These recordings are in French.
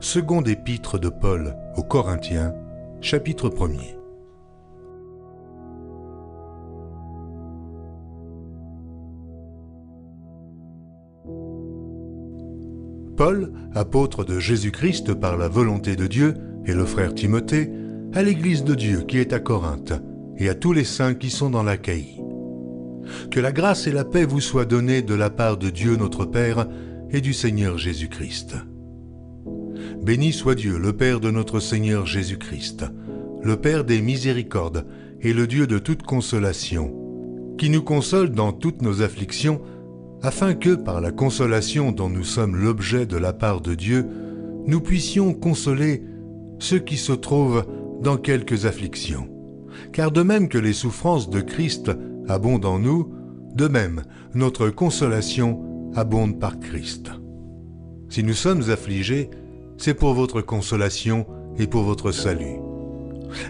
Seconde épître de Paul aux Corinthiens, chapitre 1er. Paul, apôtre de Jésus-Christ par la volonté de Dieu, et le frère Timothée, à l'Église de Dieu qui est à Corinthe, et à tous les saints qui sont dans l'Achaïe. Que la grâce et la paix vous soient données de la part de Dieu notre Père et du Seigneur Jésus-Christ. Béni soit Dieu, le Père de notre Seigneur Jésus-Christ, le Père des miséricordes et le Dieu de toute consolation, qui nous console dans toutes nos afflictions, afin que, par la consolation dont nous sommes l'objet de la part de Dieu, nous puissions consoler ceux qui se trouvent dans quelques afflictions. Car de même que les souffrances de Christ abondent en nous, de même notre consolation abonde par Christ. Si nous sommes affligés, c'est pour votre consolation et pour votre salut.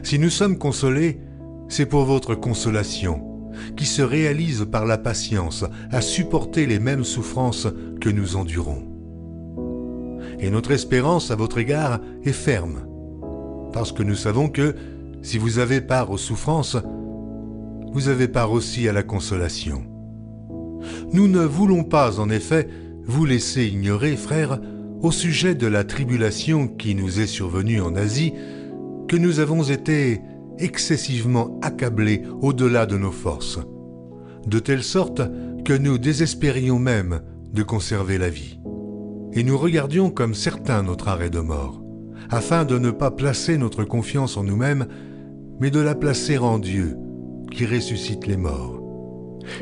Si nous sommes consolés, c'est pour votre consolation, qui se réalise par la patience à supporter les mêmes souffrances que nous endurons. Et notre espérance à votre égard est ferme, parce que nous savons que, si vous avez part aux souffrances, vous avez part aussi à la consolation. Nous ne voulons pas, en effet, vous laisser ignorer, frères, au sujet de la tribulation qui nous est survenue en Asie, que nous avons été excessivement accablés au-delà de nos forces, de telle sorte que nous désespérions même de conserver la vie. Et nous regardions comme certain notre arrêt de mort, afin de ne pas placer notre confiance en nous-mêmes, mais de la placer en Dieu, qui ressuscite les morts.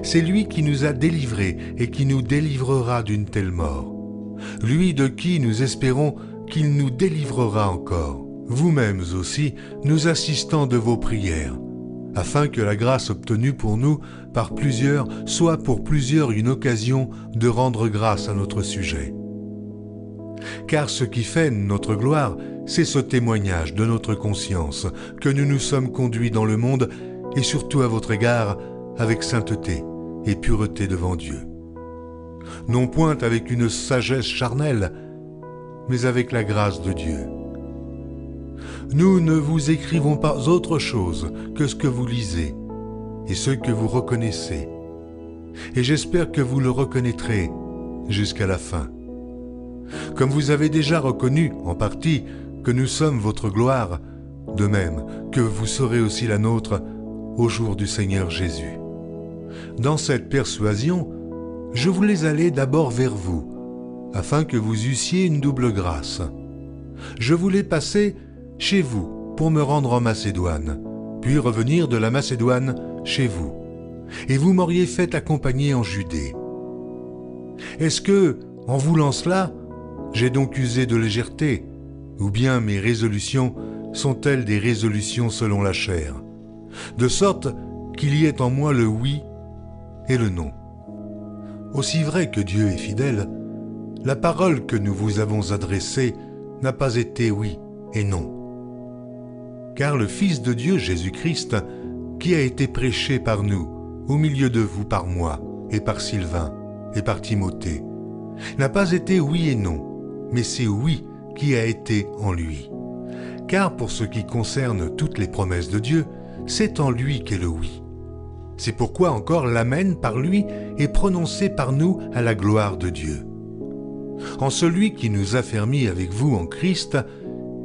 C'est lui qui nous a délivrés et qui nous délivrera d'une telle mort. Lui de qui nous espérons qu'il nous délivrera encore. Vous-mêmes aussi, nous assistants de vos prières, afin que la grâce obtenue pour nous par plusieurs soit pour plusieurs une occasion de rendre grâce à notre sujet. Car ce qui fait notre gloire, c'est ce témoignage de notre conscience que nous nous sommes conduits dans le monde et surtout à votre égard avec sainteté et pureté devant Dieu. Non point avec une sagesse charnelle, mais avec la grâce de Dieu. Nous ne vous écrivons pas autre chose que ce que vous lisez et ce que vous reconnaissez. Et j'espère que vous le reconnaîtrez jusqu'à la fin. Comme vous avez déjà reconnu, en partie, que nous sommes votre gloire, de même que vous serez aussi la nôtre au jour du Seigneur Jésus. Dans cette persuasion, je voulais aller d'abord vers vous, afin que vous eussiez une double grâce. Je voulais passer chez vous pour me rendre en Macédoine, puis revenir de la Macédoine chez vous, et vous m'auriez fait accompagner en Judée. Est-ce que, en voulant cela, j'ai donc usé de légèreté, ou bien mes résolutions sont-elles des résolutions selon la chair, de sorte qu'il y ait en moi le oui et le non. Aussi vrai que Dieu est fidèle, la parole que nous vous avons adressée n'a pas été oui et non. Car le Fils de Dieu Jésus-Christ, qui a été prêché par nous, au milieu de vous par moi, et par Sylvain, et par Timothée, n'a pas été oui et non, mais c'est oui qui a été en lui. Car pour ce qui concerne toutes les promesses de Dieu, c'est en lui qu'est le oui. C'est pourquoi encore l'amen par lui est prononcé par nous à la gloire de Dieu. En celui qui nous a fermis avec vous en Christ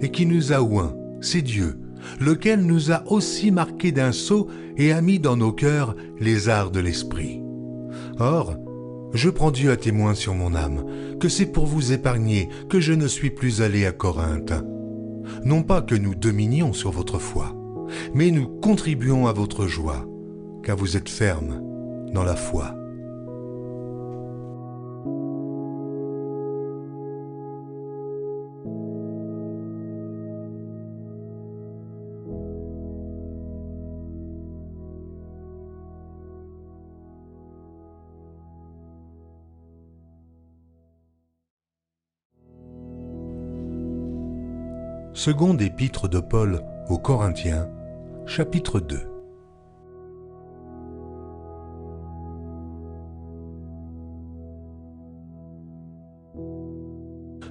et qui nous a oints, c'est Dieu, lequel nous a aussi marqués d'un sceau et a mis dans nos cœurs les arts de l'esprit. Or, je prends Dieu à témoin sur mon âme, que c'est pour vous épargner que je ne suis plus allé à Corinthe. Non pas que nous dominions sur votre foi, mais nous contribuons à votre joie, car vous êtes fermes dans la foi. Seconde épître de Paul aux Corinthiens, chapitre 2.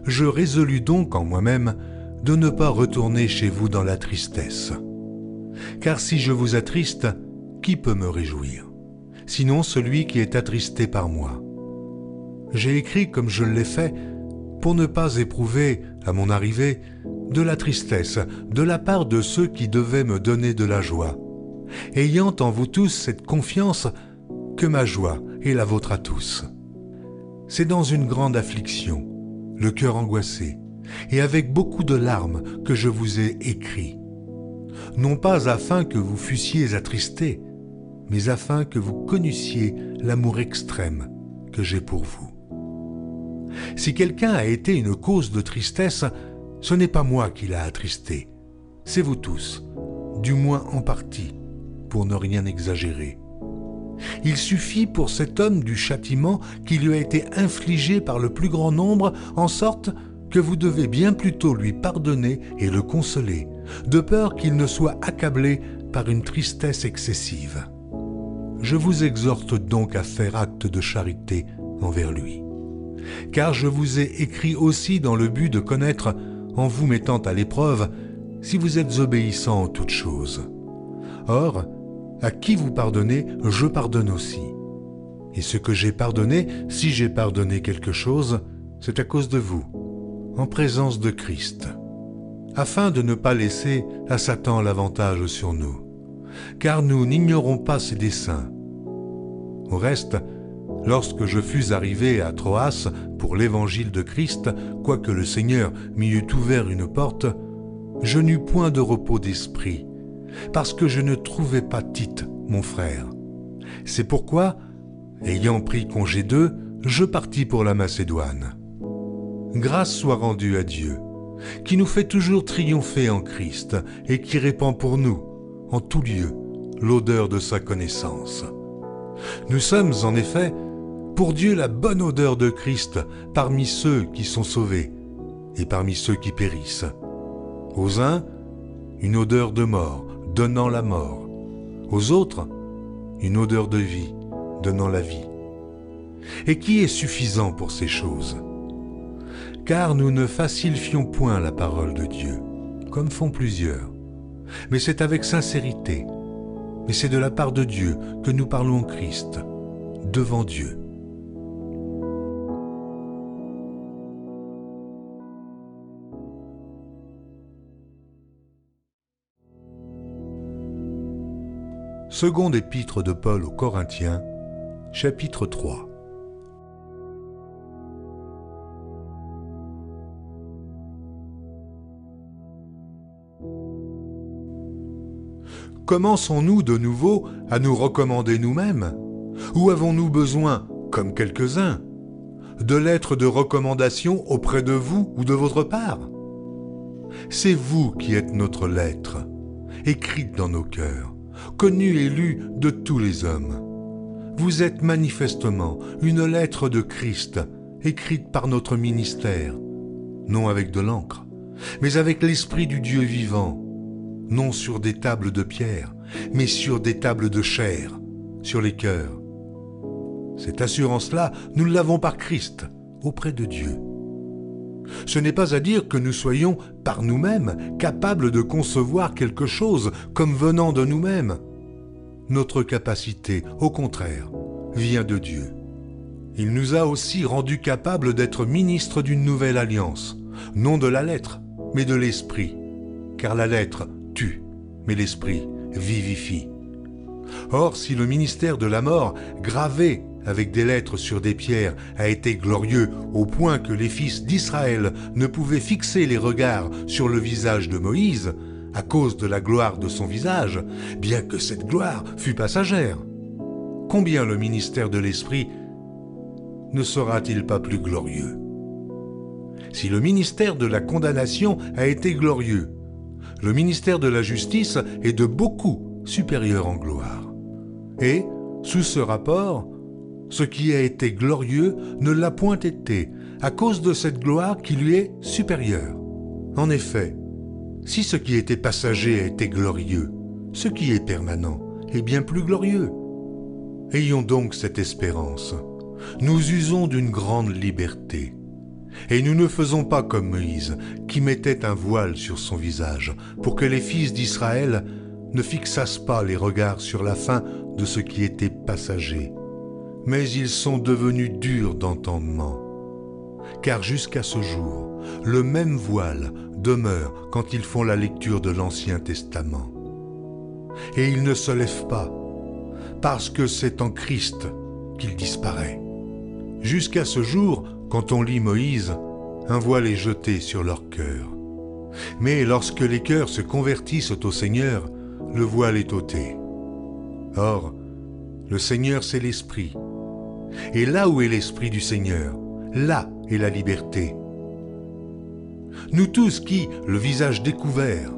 Je résolus donc en moi-même de ne pas retourner chez vous dans la tristesse. Car si je vous attriste, qui peut me réjouir, sinon celui qui est attristé par moi? J'ai écrit comme je l'ai fait pour ne pas éprouver, à mon arrivée, de la tristesse de la part de ceux qui devaient me donner de la joie, ayant en vous tous cette confiance que ma joie est la vôtre à tous. C'est dans une grande affliction, le cœur angoissé, et avec beaucoup de larmes que je vous ai écrit, non pas afin que vous fussiez attristés, mais afin que vous connussiez l'amour extrême que j'ai pour vous. Si quelqu'un a été une cause de tristesse, ce n'est pas moi qui l'a attristé, c'est vous tous, du moins en partie, pour ne rien exagérer. Il suffit pour cet homme du châtiment qui lui a été infligé par le plus grand nombre, en sorte que vous devez bien plutôt lui pardonner et le consoler, de peur qu'il ne soit accablé par une tristesse excessive. Je vous exhorte donc à faire acte de charité envers lui. Car je vous ai écrit aussi dans le but de connaître, en vous mettant à l'épreuve, si vous êtes obéissant en toutes choses. Or, à qui vous pardonnez, je pardonne aussi. Et ce que j'ai pardonné, si j'ai pardonné quelque chose, c'est à cause de vous, en présence de Christ, afin de ne pas laisser à Satan l'avantage sur nous, car nous n'ignorons pas ses desseins. Au reste, lorsque je fus arrivé à Troas pour l'évangile de Christ, quoique le Seigneur m'y eût ouvert une porte, je n'eus point de repos d'esprit, parce que je ne trouvais pas Tite, mon frère. C'est pourquoi, ayant pris congé d'eux, je partis pour la Macédoine. Grâce soit rendue à Dieu, qui nous fait toujours triompher en Christ et qui répand pour nous, en tout lieu, l'odeur de sa connaissance. Nous sommes, en effet, pour Dieu la bonne odeur de Christ parmi ceux qui sont sauvés et parmi ceux qui périssent. Aux uns, une odeur de mort, donnant la mort. Aux autres, une odeur de vie, donnant la vie. Et qui est suffisant pour ces choses? Car nous ne facilifions point la parole de Dieu, comme font plusieurs. Mais c'est avec sincérité. Mais c'est de la part de Dieu que nous parlons en Christ, devant Dieu. Seconde épître de Paul aux Corinthiens, chapitre 3. Commençons-nous de nouveau à nous recommander nous-mêmes? Ou avons-nous besoin, comme quelques-uns, de lettres de recommandation auprès de vous ou de votre part? C'est vous qui êtes notre lettre, écrite dans nos cœurs, connue et lue de tous les hommes. Vous êtes manifestement une lettre de Christ, écrite par notre ministère, non avec de l'encre, mais avec l'Esprit du Dieu vivant, non sur des tables de pierre, mais sur des tables de chair, sur les cœurs. Cette assurance-là, nous l'avons par Christ, auprès de Dieu. Ce n'est pas à dire que nous soyons, par nous-mêmes, capables de concevoir quelque chose comme venant de nous-mêmes. Notre capacité, au contraire, vient de Dieu. Il nous a aussi rendus capables d'être ministres d'une nouvelle alliance, non de la lettre, mais de l'esprit, car la lettre tue, mais l'esprit vivifie. Or, si le ministère de la mort, gravé avec des lettres sur des pierres, a été glorieux au point que les fils d'Israël ne pouvaient fixer les regards sur le visage de Moïse, à cause de la gloire de son visage, bien que cette gloire fût passagère, combien le ministère de l'Esprit ne sera-t-il pas plus glorieux? Si le ministère de la condamnation a été glorieux, le ministère de la justice est de beaucoup supérieur en gloire. Et, sous ce rapport, ce qui a été glorieux ne l'a point été, à cause de cette gloire qui lui est supérieure. En effet, si ce qui était passager a été glorieux, ce qui est permanent est bien plus glorieux. Ayons donc cette espérance. Nous usons d'une grande liberté. Et nous ne faisons pas comme Moïse, qui mettait un voile sur son visage, pour que les fils d'Israël ne fixassent pas les regards sur la fin de ce qui était passager. Mais ils sont devenus durs d'entendement. Car jusqu'à ce jour, le même voile demeure quand ils font la lecture de l'Ancien Testament. Et il ne se lève pas, parce que c'est en Christ qu'il disparaît. Jusqu'à ce jour, quand on lit Moïse, un voile est jeté sur leur cœur. Mais lorsque les cœurs se convertissent au Seigneur, le voile est ôté. Or, le Seigneur c'est l'Esprit. Et là où est l'Esprit du Seigneur, là est la liberté. Nous tous qui, le visage découvert,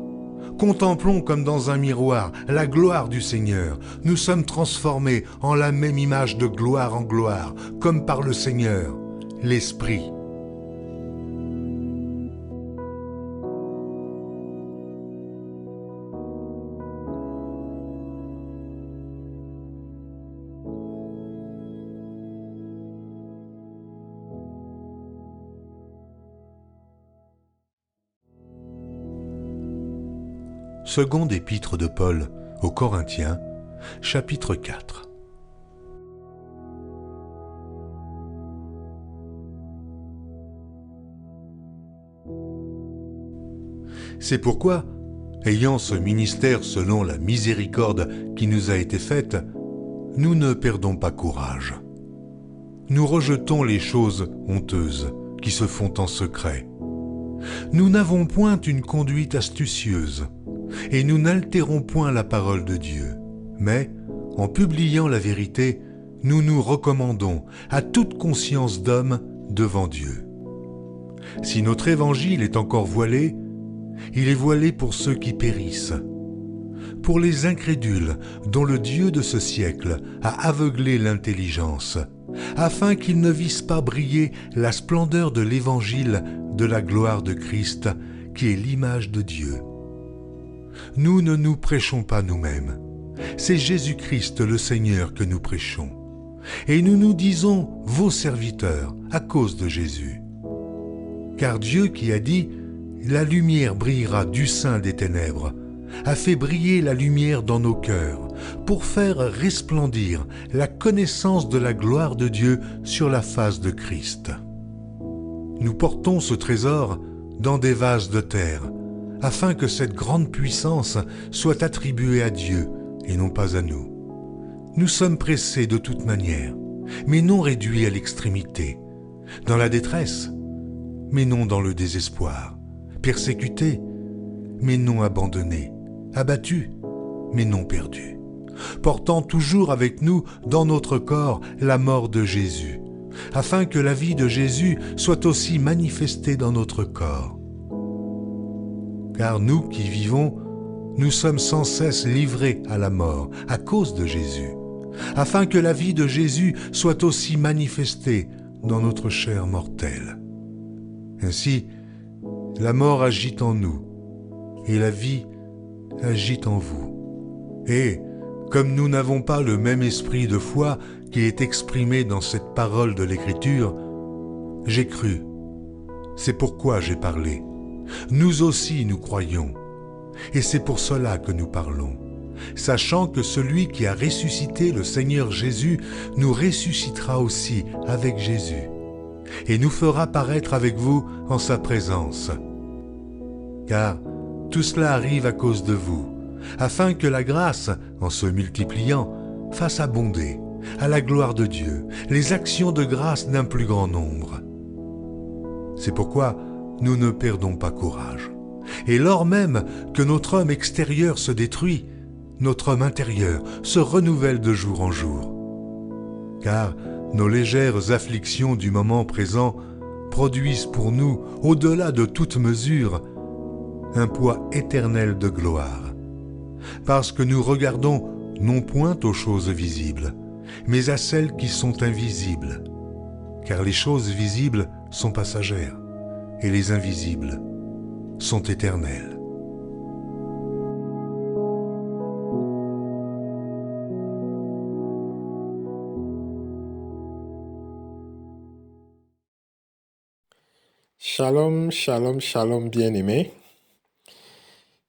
contemplons comme dans un miroir la gloire du Seigneur, nous sommes transformés en la même image de gloire en gloire, comme par le Seigneur, l'Esprit. Seconde épître de Paul aux Corinthiens, chapitre 4. C'est pourquoi, ayant ce ministère selon la miséricorde qui nous a été faite, nous ne perdons pas courage. Nous rejetons les choses honteuses qui se font en secret. Nous n'avons point une conduite astucieuse, et nous n'altérons point la parole de Dieu, mais, en publiant la vérité, nous nous recommandons à toute conscience d'homme devant Dieu. Si notre évangile est encore voilé, il est voilé pour ceux qui périssent, pour les incrédules dont le Dieu de ce siècle a aveuglé l'intelligence, afin qu'ils ne vissent pas briller la splendeur de l'évangile de la gloire de Christ, qui est l'image de Dieu. Nous ne nous prêchons pas nous-mêmes, c'est Jésus-Christ le Seigneur que nous prêchons, et nous nous disons vos serviteurs à cause de Jésus. Car Dieu qui a dit « La lumière brillera du sein des ténèbres », a fait briller la lumière dans nos cœurs pour faire resplendir la connaissance de la gloire de Dieu sur la face de Christ. Nous portons ce trésor dans des vases de terre, afin que cette grande puissance soit attribuée à Dieu et non pas à nous. Nous sommes pressés de toute manière, mais non réduits à l'extrémité, dans la détresse, mais non dans le désespoir, persécutés, mais non abandonnés, abattus, mais non perdus, portant toujours avec nous dans notre corps la mort de Jésus, afin que la vie de Jésus soit aussi manifestée dans notre corps. Car nous qui vivons, nous sommes sans cesse livrés à la mort à cause de Jésus, afin que la vie de Jésus soit aussi manifestée dans notre chair mortelle. Ainsi, la mort agit en nous, et la vie agit en vous. Et, comme nous n'avons pas le même esprit de foi qui est exprimé dans cette parole de l'Écriture, j'ai cru, c'est pourquoi j'ai parlé. Nous aussi nous croyons, et c'est pour cela que nous parlons, sachant que celui qui a ressuscité le Seigneur Jésus nous ressuscitera aussi avec Jésus, et nous fera paraître avec vous en sa présence. Car tout cela arrive à cause de vous, afin que la grâce, en se multipliant, fasse abonder, à la gloire de Dieu, les actions de grâce d'un plus grand nombre. C'est pourquoi nous ne perdons pas courage. Et lors même que notre homme extérieur se détruit, notre homme intérieur se renouvelle de jour en jour. Car nos légères afflictions du moment présent produisent pour nous, au-delà de toute mesure, un poids éternel de gloire. Parce que nous regardons non point aux choses visibles, mais à celles qui sont invisibles. Car les choses visibles sont passagères, et les invisibles sont éternels. Shalom, shalom, shalom, bien-aimés.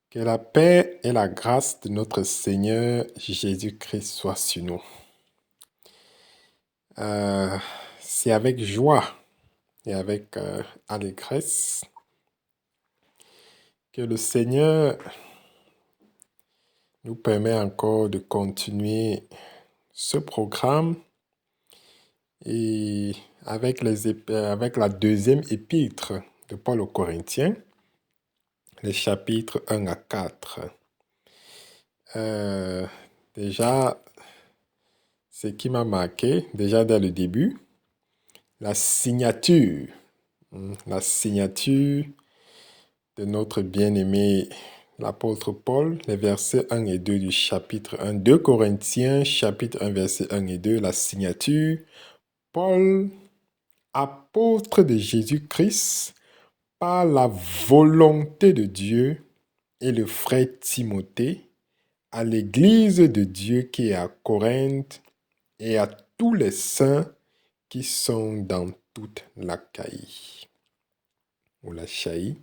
Que la paix et la grâce de notre Seigneur Jésus-Christ soient sur nous. C'est avec joie et avec allégresse que le Seigneur nous permet encore de continuer ce programme et avec la deuxième épître de Paul aux Corinthiens, les chapitres 1 à 4. Déjà, ce qui m'a marqué, déjà dès le début, la signature de notre bien-aimé l'apôtre Paul, les versets 1 et 2 du chapitre 1, 2 Corinthiens, chapitre 1, versets 1 et 2, la signature, Paul, apôtre de Jésus-Christ, par la volonté de Dieu, et le frère Timothée, à l'église de Dieu qui est à Corinthe, et à tous les saints qui sont dans toute l'Achaïe ou l'Achaïe.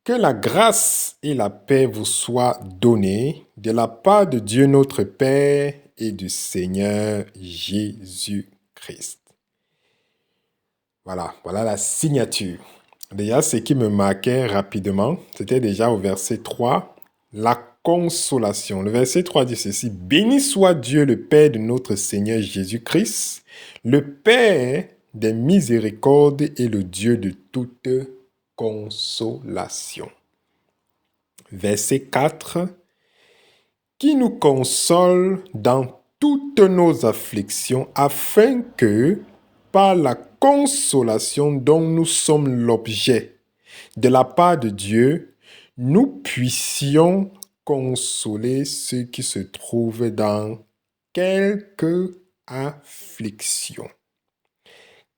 Que la grâce et la paix vous soient données de la part de Dieu notre Père et du Seigneur Jésus-Christ. Voilà la signature. Déjà, ce qui me marquait rapidement, c'était déjà au verset 3, la consolation. Le verset 3 dit ceci: Béni soit Dieu le Père de notre Seigneur Jésus-Christ, le Père des miséricordes et le Dieu de toute consolation. Verset 4, qui nous console dans toutes nos afflictions, afin que, par la consolation dont nous sommes l'objet de la part de Dieu, nous puissions consoler ceux qui se trouvent dans quelque affliction.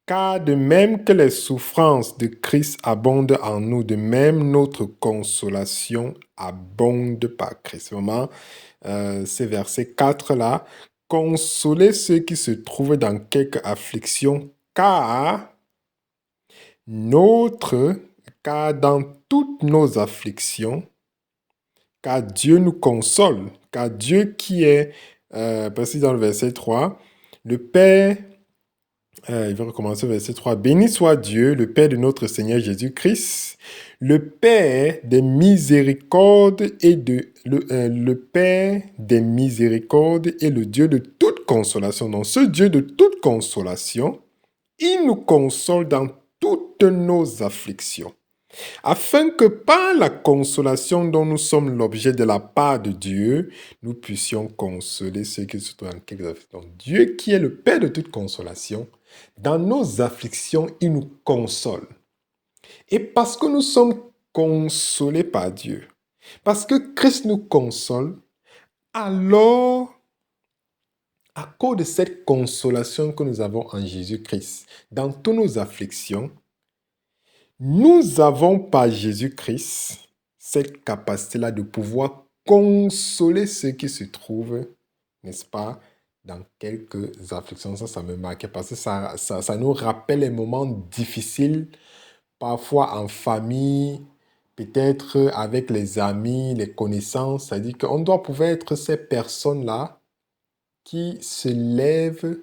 Car de même que les souffrances de Christ abondent en nous, de même notre consolation abonde par Christ. Vraiment, ces versets 4-là, consoler ceux qui se trouvent dans quelque affliction, car dans toutes nos afflictions, car Dieu nous console, car Dieu qui est, précis dans le verset 3, le Père, il va recommencer au verset 3, béni soit Dieu, le Père de notre Seigneur Jésus-Christ, le Père des miséricordes et le Père des miséricordes et le Dieu de toute consolation. Donc, ce Dieu de toute consolation, il nous console dans toutes nos afflictions, afin que par la consolation dont nous sommes l'objet de la part de Dieu, nous puissions consoler ceux qui se trouvent dans quelques afflictions. Donc, Dieu qui est le Père de toute consolation, dans nos afflictions, il nous console. Et parce que nous sommes consolés par Dieu, parce que Christ nous console, alors, à cause de cette consolation que nous avons en Jésus-Christ, dans toutes nos afflictions, nous avons par Jésus-Christ cette capacité-là de pouvoir consoler ceux qui se trouvent, n'est-ce pas, dans quelques afflictions. Ça me marquait parce que ça nous rappelle les moments difficiles, parfois en famille, peut-être avec les amis, les connaissances. C'est-à-dire qu'on doit pouvoir être ces personnes-là qui se lèvent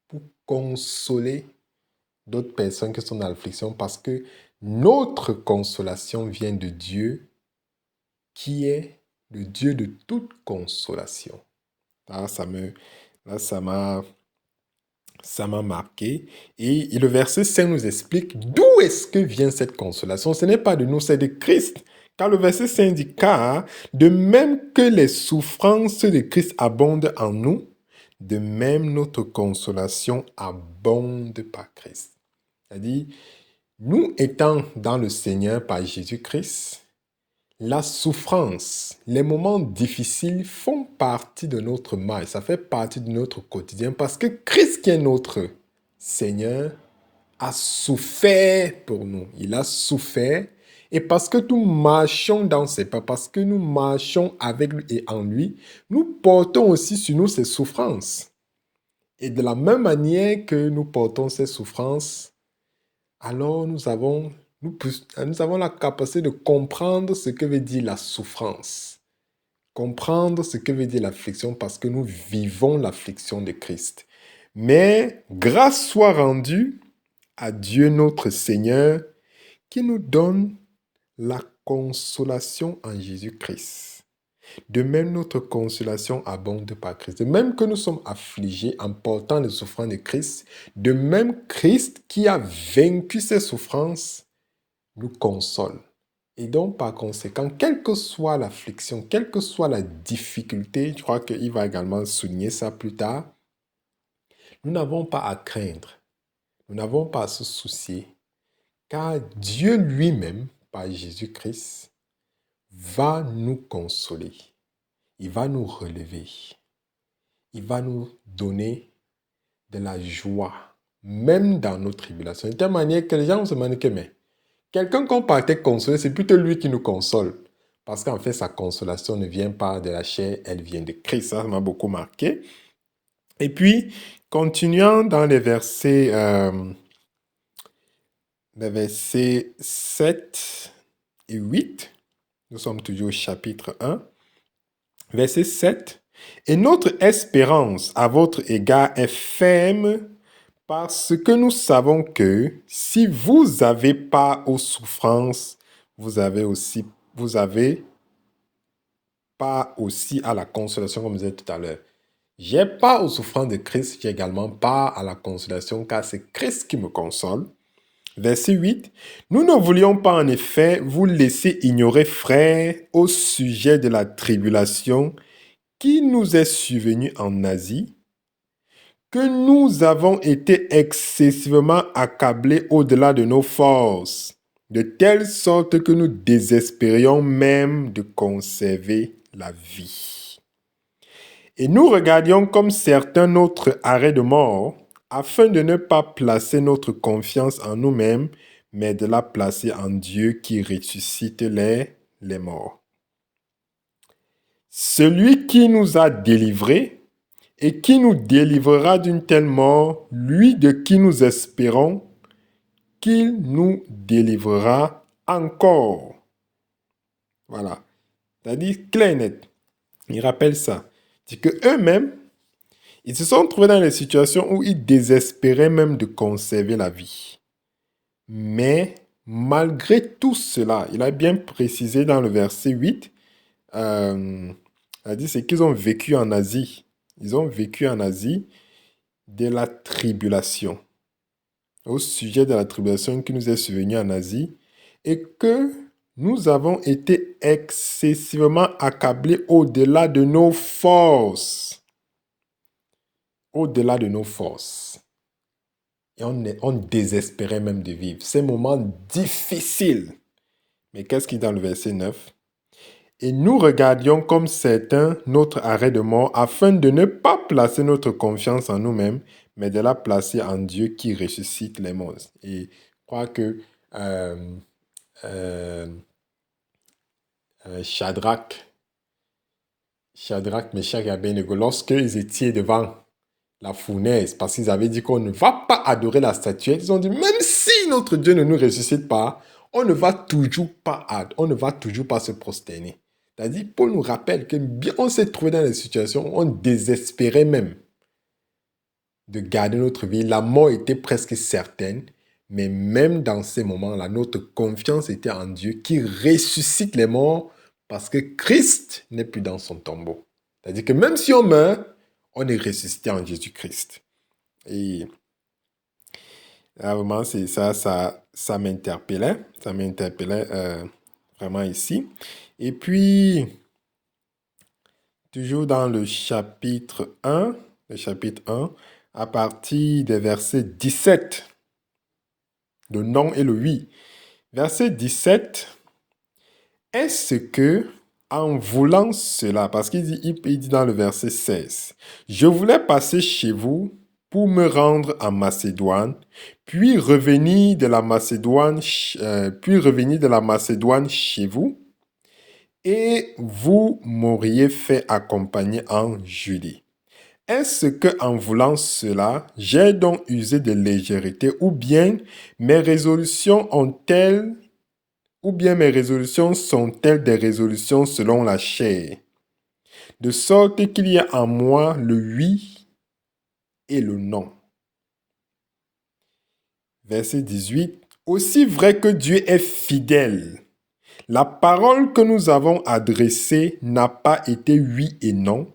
pour consoler d'autres personnes qui sont dans l'affliction, parce que notre consolation vient de Dieu, qui est le Dieu de toute consolation. Ça m'a marqué. Et le verset 5 nous explique d'où est-ce que vient cette consolation. Ce n'est pas de nous, c'est de Christ. Car le verset 5 dit, car de même que les souffrances de Christ abondent en nous, de même notre consolation abonde par Christ. C'est-à-dire, nous étant dans le Seigneur par Jésus-Christ, la souffrance, les moments difficiles font partie de notre mal, ça fait partie de notre quotidien, parce que Christ qui est notre Seigneur a souffert pour nous. Il a souffert, et parce que nous marchons dans ses pas, parce que nous marchons avec lui et en lui, nous portons aussi sur nous ses souffrances. Et de la même manière que nous portons ces souffrances, alors nous avons nous avons la capacité de comprendre ce que veut dire la souffrance, comprendre ce que veut dire l'affliction parce que nous vivons l'affliction de Christ. Mais grâce soit rendue à Dieu notre Seigneur qui nous donne la consolation en Jésus-Christ. De même, notre consolation abonde par Christ. De même que nous sommes affligés en portant les souffrances de Christ, de même Christ qui a vaincu ses souffrances nous console. Et donc, par conséquent, quelle que soit l'affliction, quelle que soit la difficulté, je crois qu'il va également souligner ça plus tard, nous n'avons pas à craindre, nous n'avons pas à se soucier, car Dieu lui-même, par Jésus-Christ, va nous consoler. Il va nous relever. Il va nous donner de la joie, même dans nos tribulations. De telle manière que les gens se demandent que, mais quelqu'un qu'on partait consoler, c'est plutôt lui qui nous console. Parce qu'en fait, sa consolation ne vient pas de la chair, elle vient de Christ. Ça m'a beaucoup marqué. Et puis, continuant dans les versets 7 et 8, nous sommes toujours au chapitre 1. Verset 7. « Et notre espérance à votre égard est ferme parce que nous savons que si vous avez part aux souffrances, vous avez part aussi à la consolation, comme je disais tout à l'heure. J'ai part aux souffrances de Christ, j'ai également part à la consolation, car c'est Christ qui me console. » Verset 8. « Nous ne voulions pas en effet vous laisser ignorer, frères, au sujet de la tribulation qui nous est survenue en Asie, que nous avons été excessivement accablés au-delà de nos forces, de telle sorte que nous désespérions même de conserver la vie. Et nous regardions comme certains notre arrêt de mort, afin de ne pas placer notre confiance en nous-mêmes, mais de la placer en Dieu qui ressuscite les morts. Celui qui nous a délivrés et qui nous délivrera d'une telle mort, lui de qui nous espérons qu'il nous délivrera encore. » Voilà. C'est-à-dire clair et net. Il rappelle ça. C'est que eux-mêmes, ils se sont trouvés dans des situations où ils désespéraient même de conserver la vie. Mais malgré tout cela, il a bien précisé dans le verset 8, c'est qu'ils ont vécu en Asie. Ils ont vécu en Asie de la tribulation. Au sujet de la tribulation qui nous est survenue en Asie, et que nous avons été excessivement accablés au-delà de nos forces. Au-delà de nos forces. Et on désespérait même de vivre. Ces moments difficiles. Mais qu'est-ce qu'il dit dans le verset 9? Et nous regardions comme certains notre arrêt de mort afin de ne pas placer notre confiance en nous-mêmes, mais de la placer en Dieu qui ressuscite les morts. Et je crois que Shadrach, Meshach et Abednego, lorsqu'ils étaient devant la fournaise, parce qu'ils avaient dit qu'on ne va pas adorer la statuette, ils ont dit, même si notre Dieu ne nous ressuscite pas, on ne va toujours pas se prosterner. C'est-à-dire, Paul nous rappelle que bien on s'est trouvé dans des situations où on désespérait même de garder notre vie. La mort était presque certaine, mais même dans ces moments-là, notre confiance était en Dieu qui ressuscite les morts parce que Christ n'est plus dans son tombeau. C'est-à-dire que même si on meurt, on est ressuscité en Jésus-Christ. Et là, vraiment, c'est ça m'interpellait. Ça m'interpellait vraiment ici. Et puis, toujours dans le chapitre 1, à partir des versets 17, le non et le oui. Verset 17, est-ce que, en voulant cela, parce qu'il dit dans le verset 16, je voulais passer chez vous pour me rendre en Macédoine, puis revenir de la Macédoine chez vous, et vous m'auriez fait accompagner en Judée. Est-ce que en voulant cela, j'ai donc usé de légèreté ou bien mes résolutions sont-elles des résolutions selon la chair, de sorte qu'il y a en moi le oui et le non. Verset 18. Aussi vrai que Dieu est fidèle, la parole que nous avons adressée n'a pas été oui et non,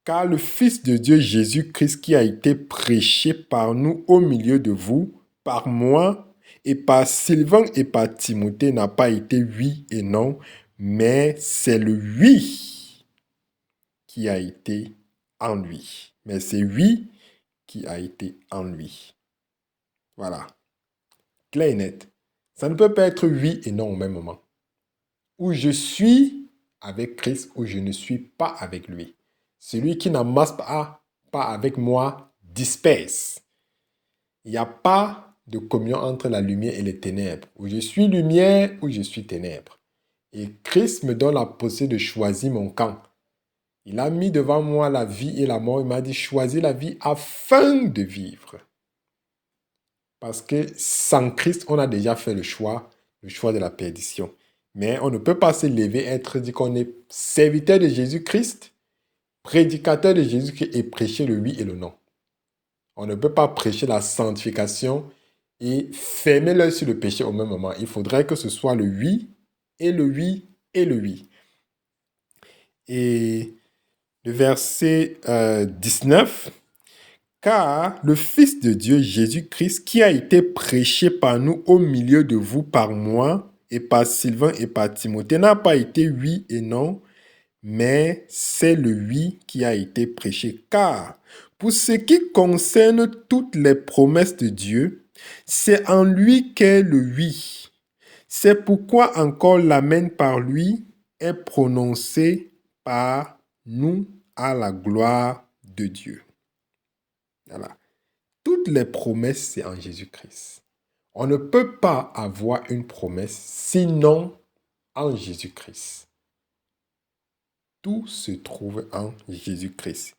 car le Fils de Dieu Jésus-Christ qui a été prêché par nous au milieu de vous, par moi et par Sylvain et par Timothée n'a pas été oui et non, mais c'est le oui qui a été en lui. Mais c'est oui qui a été en lui. Voilà. Clair et net. Ça ne peut pas être oui et non au même moment. Ou je suis avec Christ ou je ne suis pas avec lui. Celui qui n'amasse pas avec moi disperse. Il n'y a pas de communion entre la lumière et les ténèbres. Ou je suis lumière ou je suis ténèbres. Et Christ me donne la possibilité de choisir mon camp. Il a mis devant moi la vie et la mort. Il m'a dit choisis la vie afin de vivre. Parce que sans Christ, on a déjà fait le choix de la perdition. Mais on ne peut pas se lever et être dit qu'on est serviteur de Jésus-Christ, prédicateur de Jésus-Christ et prêcher le oui et le non. On ne peut pas prêcher la sanctification et fermer l'œil sur le péché au même moment. Il faudrait que ce soit le oui et le oui et le oui. Et le verset 19... Car le Fils de Dieu, Jésus-Christ, qui a été prêché par nous au milieu de vous, par moi et par Sylvain et par Timothée, n'a pas été oui et non, mais c'est le oui qui a été prêché. Car pour ce qui concerne toutes les promesses de Dieu, c'est en lui qu'est le oui. C'est pourquoi encore l'amen par lui est prononcé par nous à la gloire de Dieu. Voilà. Toutes les promesses, c'est en Jésus-Christ. On ne peut pas avoir une promesse sinon en Jésus-Christ. Tout se trouve en Jésus-Christ.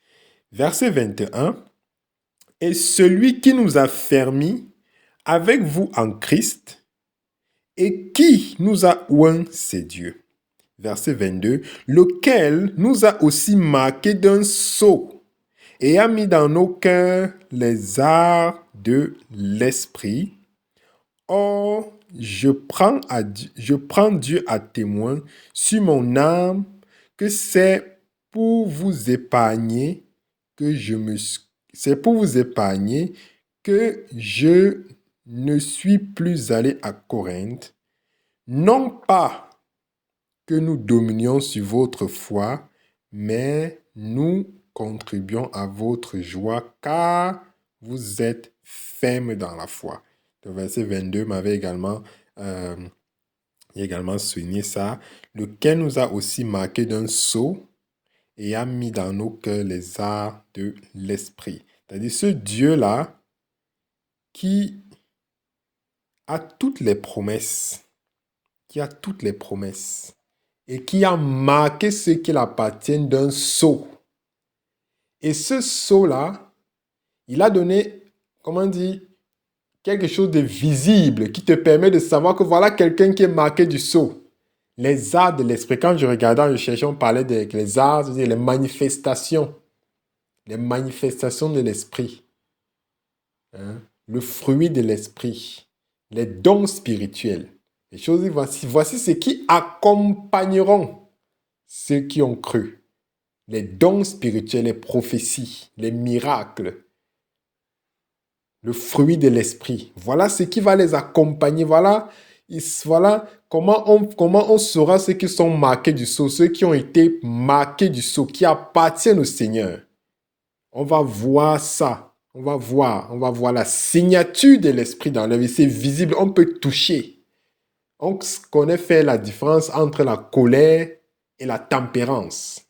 Verset 21. Et celui qui nous a fermis avec vous en Christ et qui nous a oint, c'est Dieu. Verset 22. Lequel nous a aussi marqué d'un sceau et a mis dans nos cœurs les arts de l'esprit. Or, je prends Dieu à témoin sur mon âme que c'est pour vous épargner que je ne suis plus allé à Corinthe, non pas que nous dominions sur votre foi, mais nous contribuons à votre joie, car vous êtes fermes dans la foi. Le verset 22 m'avait également souligné ça, lequel nous a aussi marqué d'un sceau et a mis dans nos cœurs les arts de l'esprit. C'est-à-dire ce Dieu-là qui a toutes les promesses, et qui a marqué ceux qui l'appartiennent d'un sceau. Et ce sceau-là, il a donné, quelque chose de visible qui te permet de savoir que voilà quelqu'un qui est marqué du sceau. Les arts de l'esprit. Quand je regardais en recherchant, on parlait des arts, c'est-à-dire les manifestations de l'esprit. Le fruit de l'esprit. Les dons spirituels. Les choses, voici ce qui accompagneront ceux qui ont cru. Les dons spirituels, les prophéties, les miracles, le fruit de l'esprit. Voilà ce qui va les accompagner. Voilà comment on saura ceux qui sont marqués du sceau, ceux qui ont été marqués du sceau, qui appartiennent au Seigneur. On va voir ça. On va voir la signature de l'esprit dans leur vie. C'est visible, on peut toucher. On connaît faire la différence entre la colère et la tempérance.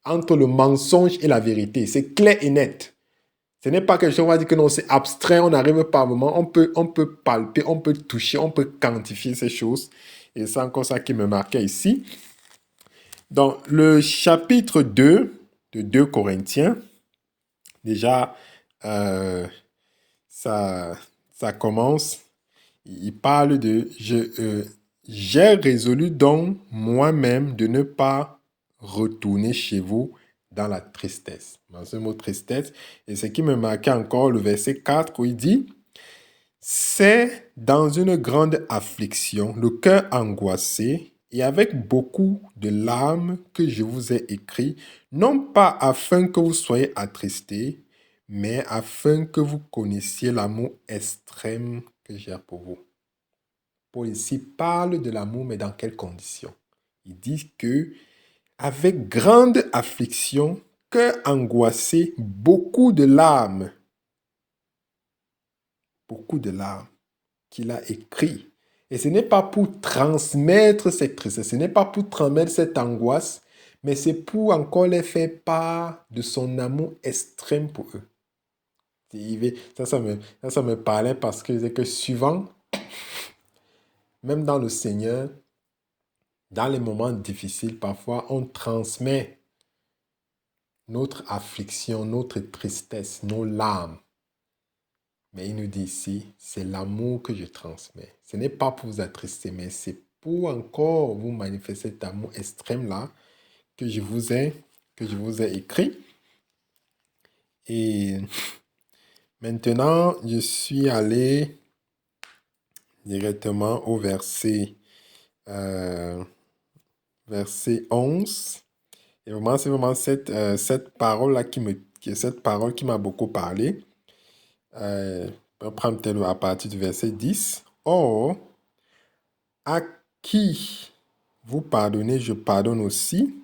Entre le mensonge et la vérité. C'est clair et net. Ce n'est pas quelque chose, on va dire que non, c'est abstrait, on n'arrive pas vraiment. On peut palper, on peut toucher, on peut quantifier ces choses. Et c'est encore ça qui me marquait ici. Dans le chapitre 2 de 2 Corinthiens, Déjà, euh, ça commence, il parle de j'ai résolu donc moi-même de ne pas retourner chez vous dans la tristesse. Dans ce mot tristesse, et ce qui me marquait encore, le verset 4 où il dit, c'est dans une grande affliction, le cœur angoissé et avec beaucoup de larmes que je vous ai écrit, non pas afin que vous soyez attristés, mais afin que vous connaissiez l'amour extrême que j'ai pour vous. Paul ici parle de l'amour, mais dans quelles conditions? Il dit que avec grande affliction, cœur angoissé, beaucoup de larmes qu'il a écrit. Et ce n'est pas pour transmettre cette tristesse, ce n'est pas pour transmettre cette angoisse, mais c'est pour encore les faire part de son amour extrême pour eux. Ça me parlait parce que c'est que souvent, même dans le Seigneur, dans les moments difficiles, parfois, on transmet notre affliction, notre tristesse, nos larmes. Mais il nous dit ici, c'est l'amour que je transmets. Ce n'est pas pour vous attrister, mais c'est pour encore vous manifester cet amour extrême-là que je vous ai écrit. Et maintenant, je suis allé directement au verset 11. Et vraiment, c'est vraiment cette parole-là cette parole qui m'a beaucoup parlé. On va prendre peut-être à partir du verset 10. Or, à qui vous pardonnez, je pardonne aussi.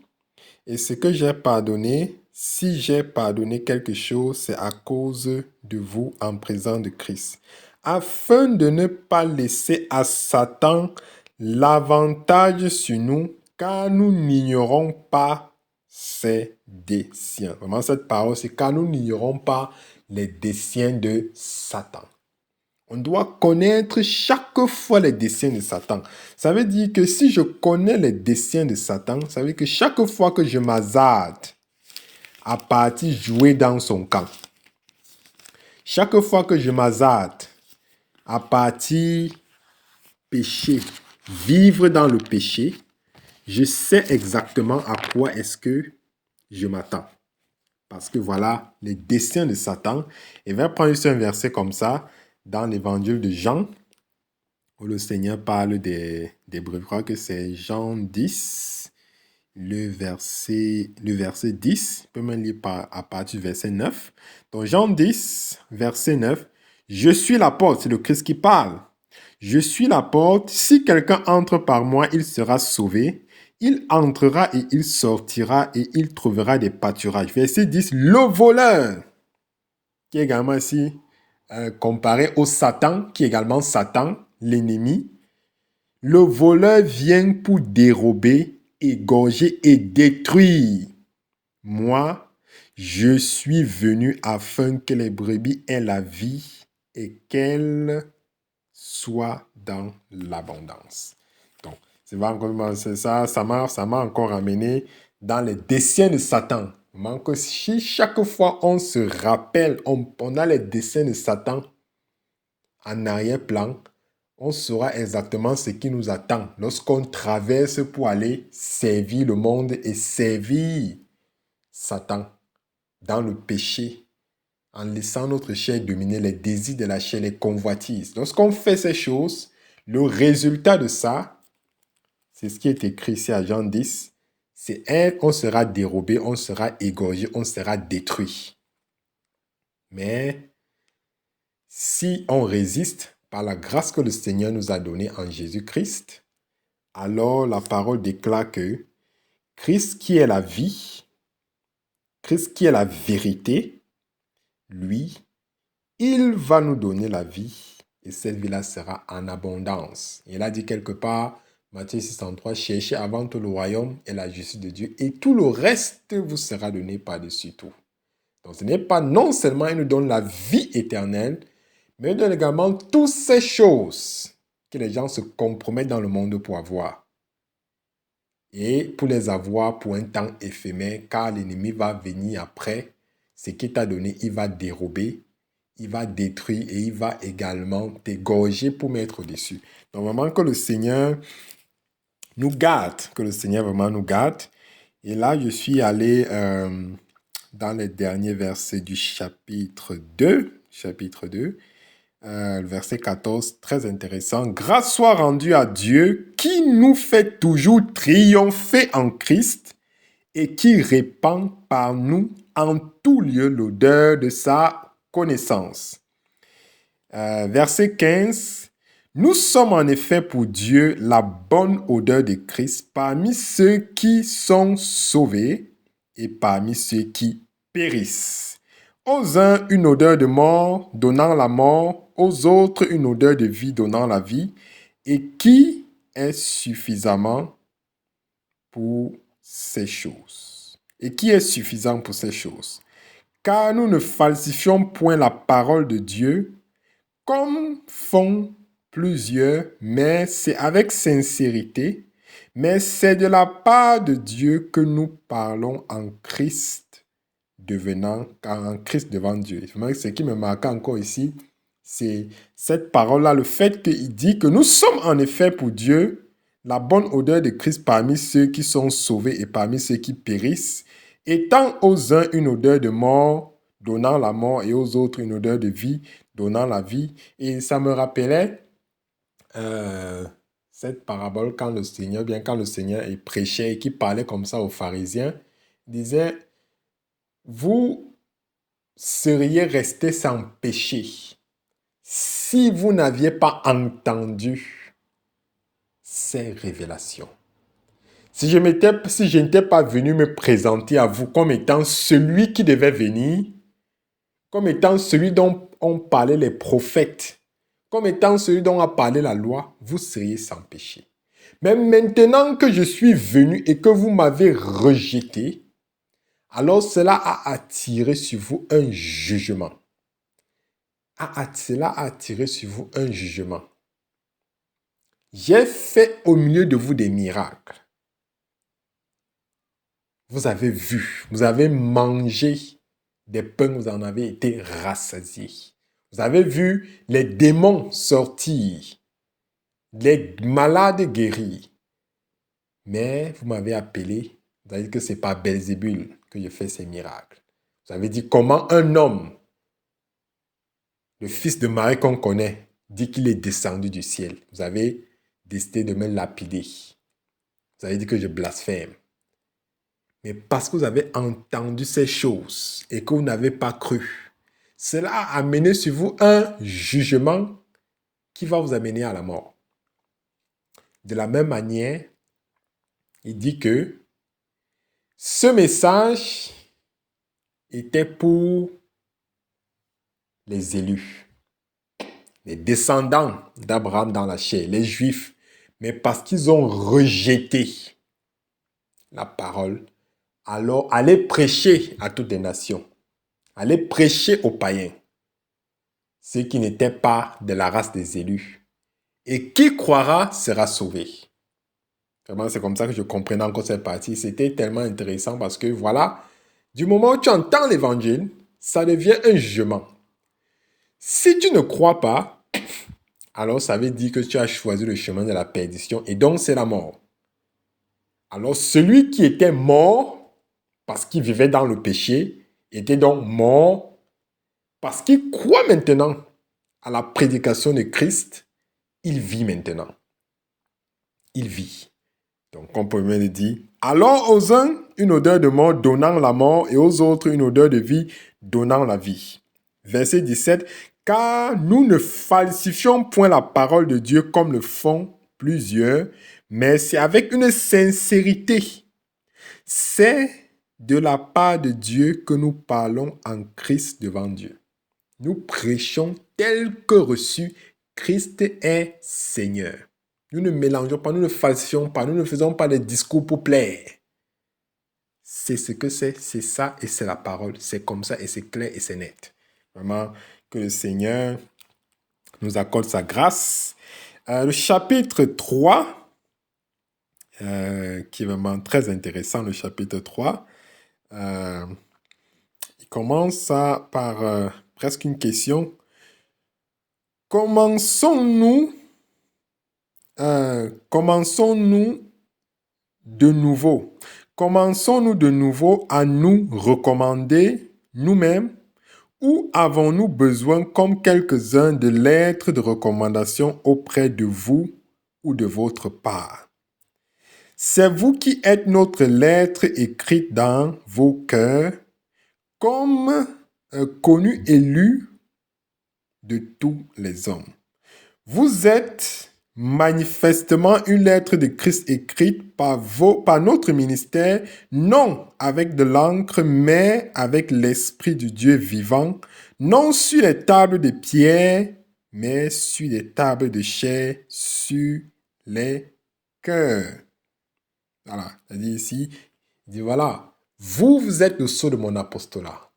Et ce que j'ai pardonné, si j'ai pardonné quelque chose, c'est à cause de vous en présence de Christ. Afin de ne pas laisser à Satan l'avantage sur nous, car nous n'ignorons pas ses desseins. Vraiment, cette parole, c'est car nous n'ignorons pas les desseins de Satan. On doit connaître chaque fois les desseins de Satan. Ça veut dire que si je connais les desseins de Satan, ça veut dire que chaque fois que je m'hasarde à partir jouer dans son camp, chaque fois que je m'hasarde à partir pécher, vivre dans le péché, je sais exactement à quoi est-ce que je m'attends. Parce que voilà les desseins de Satan. Et on va prendre juste un verset comme ça dans l'évangile de Jean, où le Seigneur parle des brebis. Je crois que c'est Jean 10, le verset 10. Je peux même lire à partir du verset 9. Donc Jean 10, verset 9. Je suis la porte, c'est le Christ qui parle. Je suis la porte. Si quelqu'un entre par moi, il sera sauvé. Il entrera et il sortira et il trouvera des pâturages. Verset 10. Le voleur, qui est également ici comparé au Satan, qui est également Satan, l'ennemi. Le voleur vient pour dérober, égorger et détruire. Moi, je suis venu afin que les brebis aient la vie et qu'elles soient dans l'abondance. Donc, c'est ça m'a encore amené dans les desseins de Satan. Que si chaque fois on se rappelle, on a les desseins de Satan en arrière-plan, on saura exactement ce qui nous attend lorsqu'on traverse pour aller servir le monde et servir Satan dans le péché, en laissant notre chair dominer les désirs de la chair, les convoitises. Lorsqu'on fait ces choses, le résultat de ça, c'est ce qui est écrit ici à Jean 10, on sera dérobé, on sera égorgé, on sera détruit. Mais si on résiste par la grâce que le Seigneur nous a donnée en Jésus-Christ, alors la parole déclare que Christ qui est la vie, Christ qui est la vérité, lui, il va nous donner la vie et cette vie-là sera en abondance. Il a dit quelque part, Matthieu 6,3, cherchez avant tout le royaume et la justice de Dieu et tout le reste vous sera donné par-dessus tout. Donc ce n'est pas non seulement il nous donne la vie éternelle, mais il donne également toutes ces choses que les gens se compromettent dans le monde pour avoir. Et pour les avoir pour un temps éphémère, car l'ennemi va venir après ce qu'il t'a donné, il va dérober, il va détruire et il va également t'égorger pour mettre au-dessus. Donc vraiment que le Seigneur nous garde, que le Seigneur vraiment nous garde. Et là, je suis allé dans les derniers versets du chapitre 2, le verset 14, très intéressant. Grâce soit rendue à Dieu qui nous fait toujours triompher en Christ et qui répand par nous en tout lieu l'odeur de sa connaissance. Verset 15. Nous sommes en effet pour Dieu la bonne odeur de Christ parmi ceux qui sont sauvés et parmi ceux qui périssent. Aux uns, une odeur de mort donnant la mort, aux autres, une odeur de vie donnant la vie. Et qui est suffisamment pour ces choses? Et qui est suffisant pour ces choses? Car nous ne falsifions point la parole de Dieu, comme font plusieurs, mais c'est avec sincérité, mais c'est de la part de Dieu que nous parlons en Christ devant Dieu. Ce qui me marque encore ici, c'est cette parole-là, le fait qu'il dit que nous sommes en effet pour Dieu la bonne odeur de Christ parmi ceux qui sont sauvés et parmi ceux qui périssent, étant aux uns une odeur de mort, donnant la mort, et aux autres une odeur de vie, donnant la vie. Et ça me rappelait cette parabole quand le Seigneur prêchait et qu'il parlait comme ça aux pharisiens, il disait, vous seriez restés sans péché si vous n'aviez pas entendu ces révélations. Si je n'étais pas venu me présenter à vous comme étant celui qui devait venir, comme étant celui dont ont parlé les prophètes, comme étant celui dont a parlé la loi, vous seriez sans péché. Mais maintenant que je suis venu et que vous m'avez rejeté, alors cela a attiré sur vous un jugement. Cela a attiré sur vous un jugement. J'ai fait au milieu de vous des miracles. Vous avez vu, vous avez mangé des pains, vous en avez été rassasiés. Vous avez vu les démons sortir, les malades guéris. Mais vous m'avez appelé, vous avez dit que ce n'est pas Belzébul que je fais ces miracles. Vous avez dit comment un homme, le fils de Marie qu'on connaît, dit qu'il est descendu du ciel. Vous avez décidé de me lapider. Vous avez dit que je blasphème. Mais parce que vous avez entendu ces choses et que vous n'avez pas cru, cela a amené sur vous un jugement qui va vous amener à la mort. De la même manière, il dit que ce message était pour les élus, les descendants d'Abraham dans la chair, les Juifs, mais parce qu'ils ont rejeté la parole, alors allez prêcher à toutes les nations, allez prêcher aux païens, ceux qui n'étaient pas de la race des élus, et qui croira sera sauvé. Vraiment, c'est comme ça que je comprenais encore cette partie. C'était tellement intéressant parce que voilà, du moment où tu entends l'évangile, ça devient un jugement. Si tu ne crois pas, alors ça veut dire que tu as choisi le chemin de la perdition et donc c'est la mort. Alors celui qui était mort parce qu'il vivait dans le péché était donc mort parce qu'il croit maintenant à la prédication de Christ. Il vit maintenant. Il vit. Donc on peut même dire, alors aux uns une odeur de mort donnant la mort et aux autres une odeur de vie donnant la vie. Verset 17. Car nous ne falsifions point la parole de Dieu comme le font plusieurs, mais c'est avec une sincérité. C'est de la part de Dieu que nous parlons en Christ devant Dieu. Nous prêchons tel que reçu, Christ est Seigneur. Nous ne mélangeons pas, nous ne falsifions pas, nous ne faisons pas des discours pour plaire. C'est ce que c'est ça et c'est la parole. C'est comme ça et c'est clair et c'est net. Vraiment, que le Seigneur nous accorde sa grâce. Le chapitre 3, qui est vraiment très intéressant, le chapitre 3, il commence par presque une question. Commençons-nous de nouveau. Commençons-nous de nouveau à nous recommander nous-mêmes ou avons-nous besoin, comme quelques-uns, de lettres de recommandation auprès de vous ou de votre part? C'est vous qui êtes notre lettre écrite dans vos cœurs, comme connu et lu de tous les hommes. Vous êtes manifestement une lettre de Christ écrite par notre ministère, non avec de l'encre, mais avec l'Esprit du Dieu vivant, non sur les tables de pierre, mais sur les tables de chair, sur les cœurs. Voilà, c'est-à-dire ici, il dit voilà, vous êtes le sceau de mon apostolat.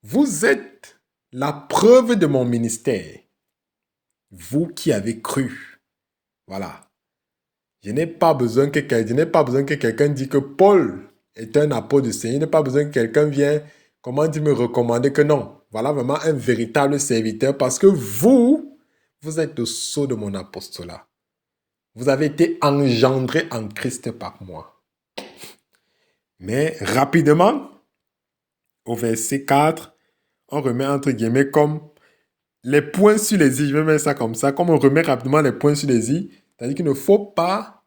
Vous êtes la preuve de mon ministère. Vous qui avez cru. Voilà. Je n'ai pas besoin que quelqu'un dise que Paul est un apôtre du Seigneur. Je n'ai pas besoin que quelqu'un vienne, me recommander que non. Voilà vraiment un véritable serviteur parce que vous êtes le sceau de mon apostolat. Vous avez été engendré en Christ par moi. Mais rapidement, au verset 4, on remet entre guillemets comme les points sur les i. Je vais mettre ça comme ça. Comme on remet rapidement les points sur les i, c'est-à-dire qu'il ne faut pas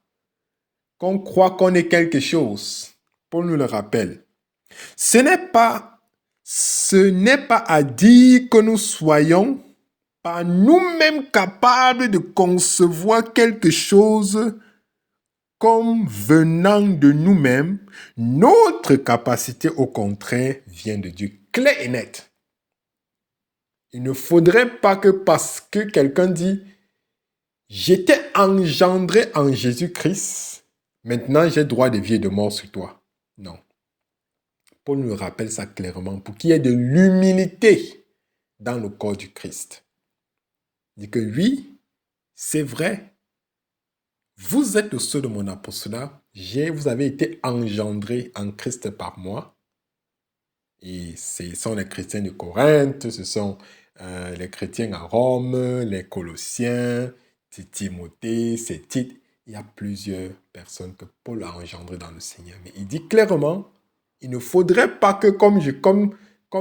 qu'on croit qu'on est quelque chose. Paul nous le rappelle. Ce n'est pas à dire que nous soyons pas nous-mêmes capables de concevoir quelque chose comme venant de nous-mêmes. Notre capacité, au contraire, vient de Dieu. Clair et net. Il ne faudrait pas que parce que quelqu'un dit « J'étais engendré en Jésus-Christ, maintenant j'ai droit de vie et de mort sur toi. » Non. Paul nous rappelle ça clairement pour qu'il y ait de l'humilité dans le corps du Christ. Il dit que oui, c'est vrai. Vous êtes le sceau de mon apostolat. Vous avez été engendré en Christ par moi. Et ce sont les chrétiens de Corinthe, ce sont les chrétiens à Rome, les Colossiens, Timothée, c'est Tite. Il y a plusieurs personnes que Paul a engendrées dans le Seigneur. Mais il dit clairement, il ne faudrait pas que comme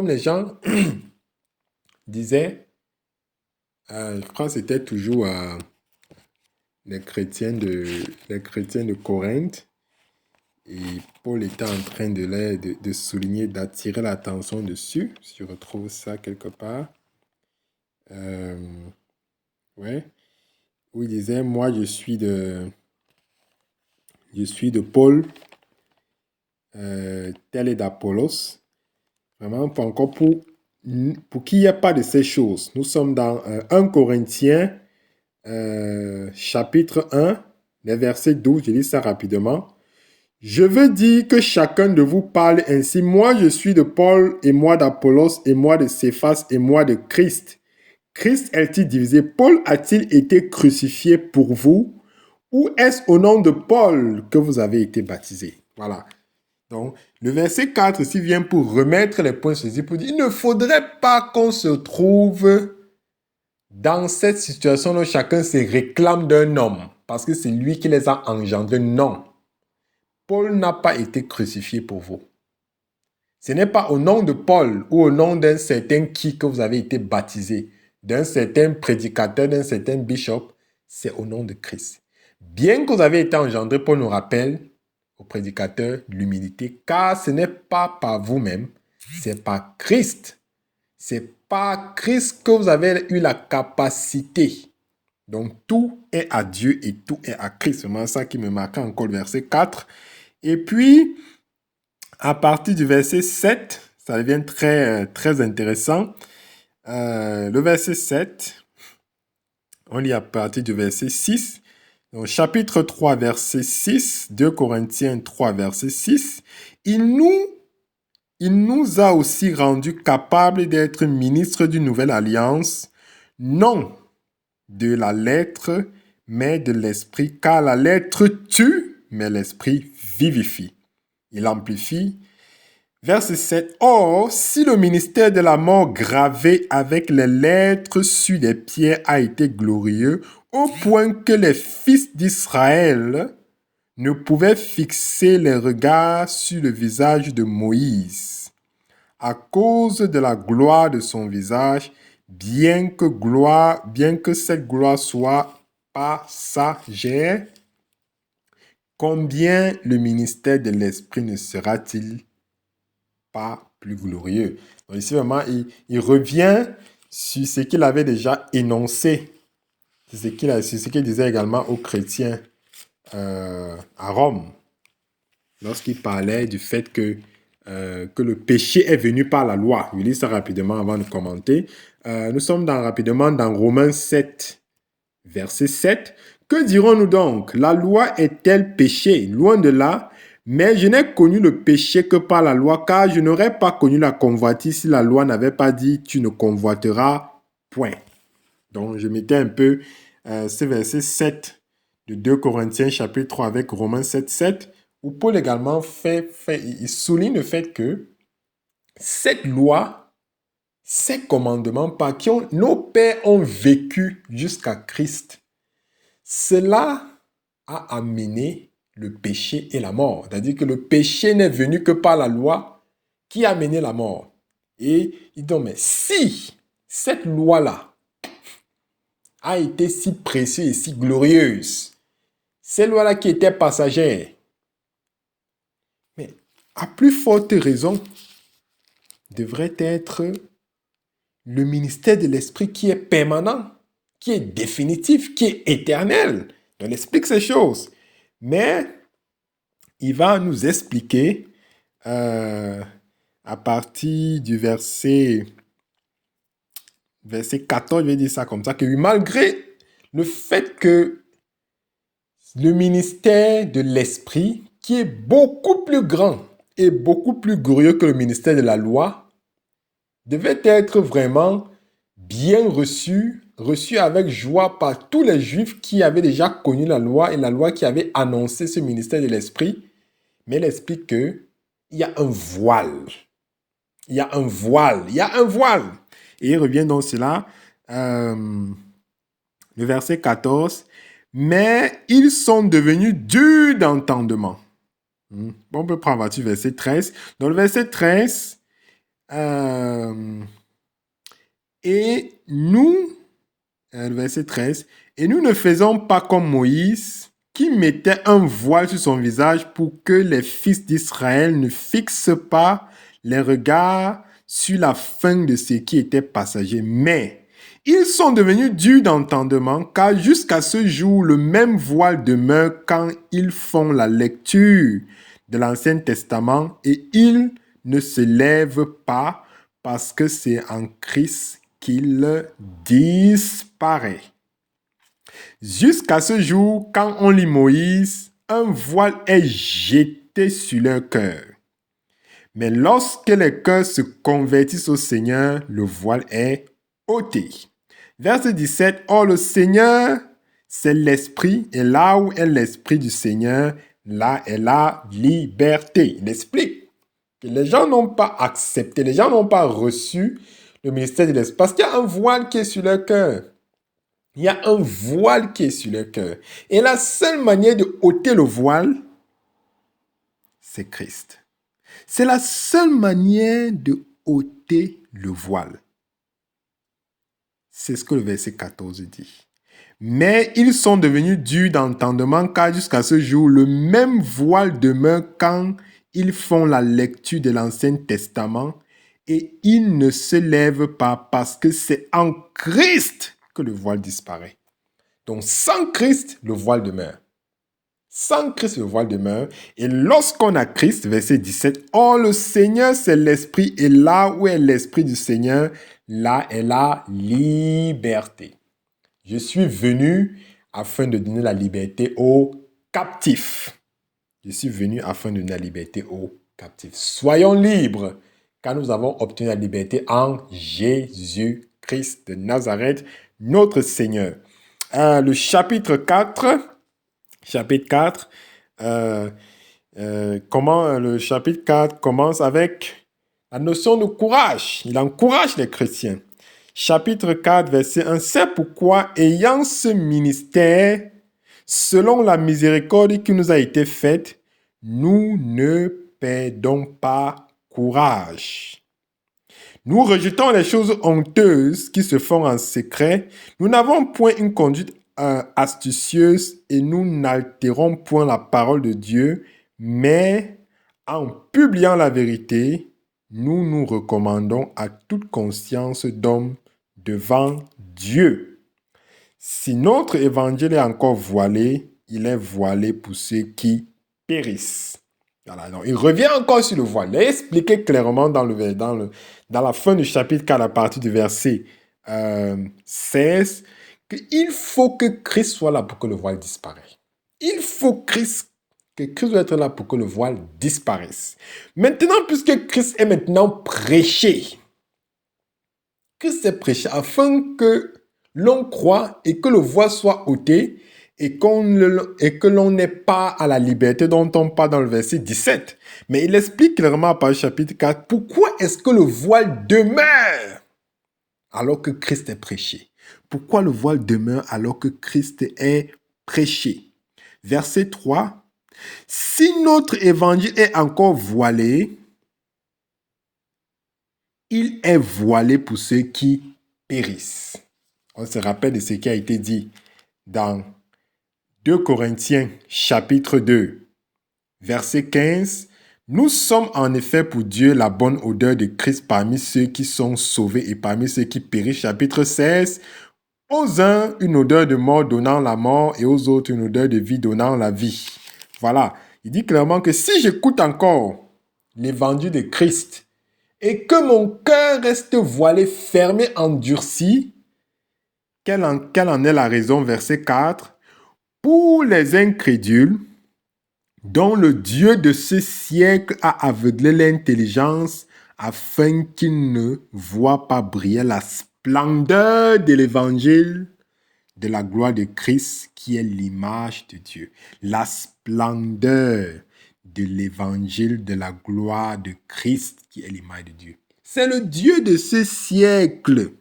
les gens disaient, je crois que c'était toujours les chrétiens de Corinthe, et Paul était en train de souligner, d'attirer l'attention dessus. Si je retrouve ça quelque part. Ouais. Où il disait, moi je suis de Paul, tel est d'Apollos. Vraiment, pas encore pour qu'il n'y ait pas de ces choses. Nous sommes dans 1 Corinthiens, chapitre 1, les versets 12, je lis ça rapidement. Je veux dire que chacun de vous parle ainsi. Moi, je suis de Paul, et moi d'Apollos, et moi de Céphas, et moi de Christ. Christ est-il divisé? Paul a-t-il été crucifié pour vous? Ou est-ce au nom de Paul que vous avez été baptisés? Voilà. Donc, le verset 4 ici vient pour remettre les points sur les i, pour dire, il ne faudrait pas qu'on se trouve dans cette situation où chacun se réclame d'un homme, parce que c'est lui qui les a engendrés. Non. Paul n'a pas été crucifié pour vous. Ce n'est pas au nom de Paul ou au nom d'un certain qui que vous avez été baptisé, d'un certain prédicateur, d'un certain bishop. C'est au nom de Christ. Bien que vous avez été engendré, Paul nous rappelle au prédicateur l'humilité, car ce n'est pas par vous-même, c'est par Christ. C'est par Christ que vous avez eu la capacité. Donc, tout est à Dieu et tout est à Christ. C'est vraiment ça qui me marque encore le verset 4. Et puis, à partir du verset 7, ça devient très, très intéressant. Le verset 7, on lit à partir du verset 6. Donc, chapitre 3, verset 6, 2 Corinthiens 3, verset 6. Il nous a aussi rendus capables d'être ministres d'une nouvelle alliance, non de la lettre, mais de l'esprit, car la lettre tue, mais l'esprit vivifie. Il amplifie. Verset 7. Or, si le ministère de la mort gravé avec les lettres sur les pierres a été glorieux, au point que les fils d'Israël ne pouvaient fixer les regards sur le visage de Moïse, à cause de la gloire de son visage, bien que cette gloire soit passagère, combien le ministère de l'Esprit ne sera-t-il pas plus glorieux? Donc ici, vraiment, il revient sur ce qu'il avait déjà énoncé, sur ce qu'il disait également aux chrétiens à Rome, lorsqu'il parlait du fait que le péché est venu par la loi. Je lis ça rapidement avant de commenter. Nous sommes rapidement dans Romains 7, verset 7. Que dirons-nous donc? La loi est-elle péché? Loin de là. Mais je n'ai connu le péché que par la loi, car je n'aurais pas connu la convoitise si la loi n'avait pas dit « tu ne convoiteras point ». Donc, je mettais un peu ce verset 7 de 2 Corinthiens chapitre 3 avec Romains 7, 7, où Paul également il souligne le fait que cette loi, ces commandements par qui nos pères ont vécu jusqu'à Christ, cela a amené le péché et la mort. C'est-à-dire que le péché n'est venu que par la loi qui a amené la mort. Et il dit, mais si cette loi-là a été si précieuse et si glorieuse, cette loi-là qui était passagère, mais à plus forte raison, devrait être le ministère de l'Esprit qui est permanent, qui est définitif, qui est éternel. On explique ces choses. Mais il va nous expliquer à partir du verset 14, je vais dire ça comme ça, que malgré le fait que le ministère de l'Esprit, qui est beaucoup plus grand et beaucoup plus glorieux que le ministère de la loi, devait être vraiment bien reçu avec joie par tous les Juifs qui avaient déjà connu la loi et la loi qui avait annoncé ce ministère de l'Esprit. Mais il explique qu'il y a un voile. Il y a un voile. Il y a un voile. Et il revient dans cela, le verset 14. Mais ils sont devenus durs d'entendement. On peut prendre le verset 13. Dans le verset 13, et nous, le verset 13, et nous ne faisons pas comme Moïse, qui mettait un voile sur son visage pour que les fils d'Israël ne fixent pas les regards sur la fin de ce qui était passager. Mais ils sont devenus durs d'entendement, car jusqu'à ce jour, le même voile demeure quand ils font la lecture de l'Ancien Testament et ils ne se lèvent pas parce que c'est en Christ qu'il disparaît. Jusqu'à ce jour, quand on lit Moïse, un voile est jeté sur leur cœur. Mais lorsque les cœurs se convertissent au Seigneur, le voile est ôté. Verset 17. Or, le Seigneur, c'est l'Esprit, et là où est l'Esprit du Seigneur, là est la liberté. Il explique que les gens n'ont pas accepté, les gens n'ont pas reçu le ministère de l'Esprit parce qu'il y a un voile qui est sur leur cœur. Il y a un voile qui est sur leur cœur. Et la seule manière de ôter le voile, c'est Christ. C'est la seule manière de ôter le voile. C'est ce que le verset 14 dit. Mais ils sont devenus durs d'entendement car jusqu'à ce jour, le même voile demeure quand ils font la lecture de l'Ancien Testament et ils ne se lèvent pas parce que c'est en Christ que le voile disparaît. Donc sans Christ, le voile demeure. Sans Christ, le voile demeure. Et lorsqu'on a Christ, verset 17, « Or le Seigneur, c'est l'Esprit, et là où est l'Esprit du Seigneur, là est la liberté. » Je suis venu afin de donner la liberté aux captifs. Je suis venu afin de donner la liberté aux captifs. Soyons libres, car nous avons obtenu la liberté en Jésus-Christ de Nazareth, notre Seigneur. Le chapitre 4, comment le chapitre 4 commence avec la notion de courage. Il encourage les chrétiens. Chapitre 4, verset 1. C'est pourquoi, ayant ce ministère, selon la miséricorde qui nous a été faite, nous ne perdons pas courage. Nous rejetons les choses honteuses qui se font en secret. Nous n'avons point une conduite astucieuse et nous n'altérons point la parole de Dieu, mais en publiant la vérité, nous nous recommandons à toute conscience d'homme devant Dieu. Si notre évangile est encore voilé, il est voilé pour ceux qui périssent. Voilà, donc il revient encore sur le voile. Il est expliqué clairement dans la fin du chapitre 4, à partir du verset 16, qu'il faut que Christ soit là pour que le voile disparaisse. Il faut que Christ doit être là pour que le voile disparaisse. Maintenant, puisque Christ est maintenant prêché, Christ est prêché afin que l'on croit et que le voile soit ôté et que l'on n'ait pas à la liberté dont on parle dans le verset 17. Mais il explique clairement par le chapitre 4 pourquoi est-ce que le voile demeure alors que Christ est prêché. Pourquoi le voile demeure alors que Christ est prêché. Verset 3. Si notre évangile est encore voilé, il est voilé pour ceux qui périssent. On se rappelle de ce qui a été dit dans 2 Corinthiens chapitre 2, verset 15. Nous sommes en effet pour Dieu la bonne odeur de Christ parmi ceux qui sont sauvés et parmi ceux qui périssent. Chapitre 16. Aux uns, une odeur de mort donnant la mort et aux autres, une odeur de vie donnant la vie. Voilà. Il dit clairement que si j'écoute encore l'évangile de Christ et que mon cœur reste voilé, fermé, endurci, quelle en est la raison? Verset 4. Pour les incrédules, dont le Dieu de ce siècle a aveuglé l'intelligence afin qu'ils ne voient pas briller la splendeur de l'évangile de la gloire de Christ qui est l'image de Dieu. La splendeur de l'évangile de la gloire de Christ qui est l'image de Dieu. C'est le Dieu de ce siècle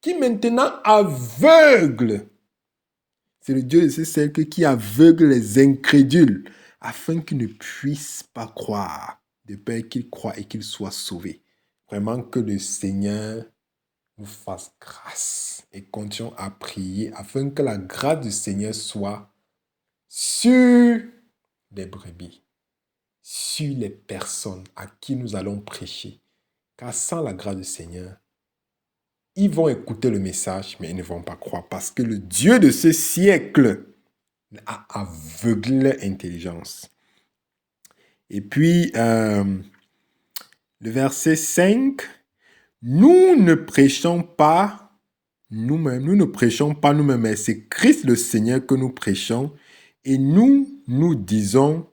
qui maintenant aveugle. C'est le Dieu de ce siècle qui aveugle les incrédules afin qu'ils ne puissent pas croire, de peur qu'ils croient et qu'ils soient sauvés. Vraiment que le Seigneur nous fasse grâce et continuons à prier afin que la grâce du Seigneur soit sur les brebis, sur les personnes à qui nous allons prêcher. Car sans la grâce du Seigneur, ils vont écouter le message, mais ils ne vont pas croire parce que le Dieu de ce siècle a aveuglé l'intelligence. Et puis, le verset 5, nous ne prêchons pas nous-mêmes, mais c'est Christ le Seigneur que nous prêchons et nous disons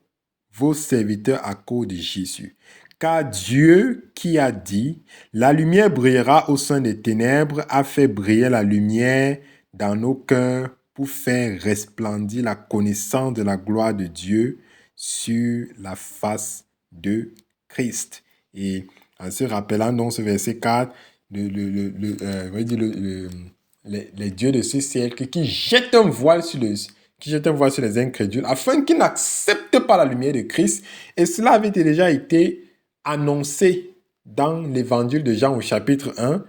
vos serviteurs à cause de Jésus. Car Dieu qui a dit, la lumière brillera au sein des ténèbres, a fait briller la lumière dans nos cœurs pour faire resplendir la connaissance de la gloire de Dieu sur la face de Christ. Et en se rappelant donc ce verset 4, les dieux de ce siècle qui jettent un voile sur les incrédules afin qu'ils n'acceptent pas la lumière de Christ. Et cela avait déjà été annoncé dans l'évangile de Jean au chapitre 1.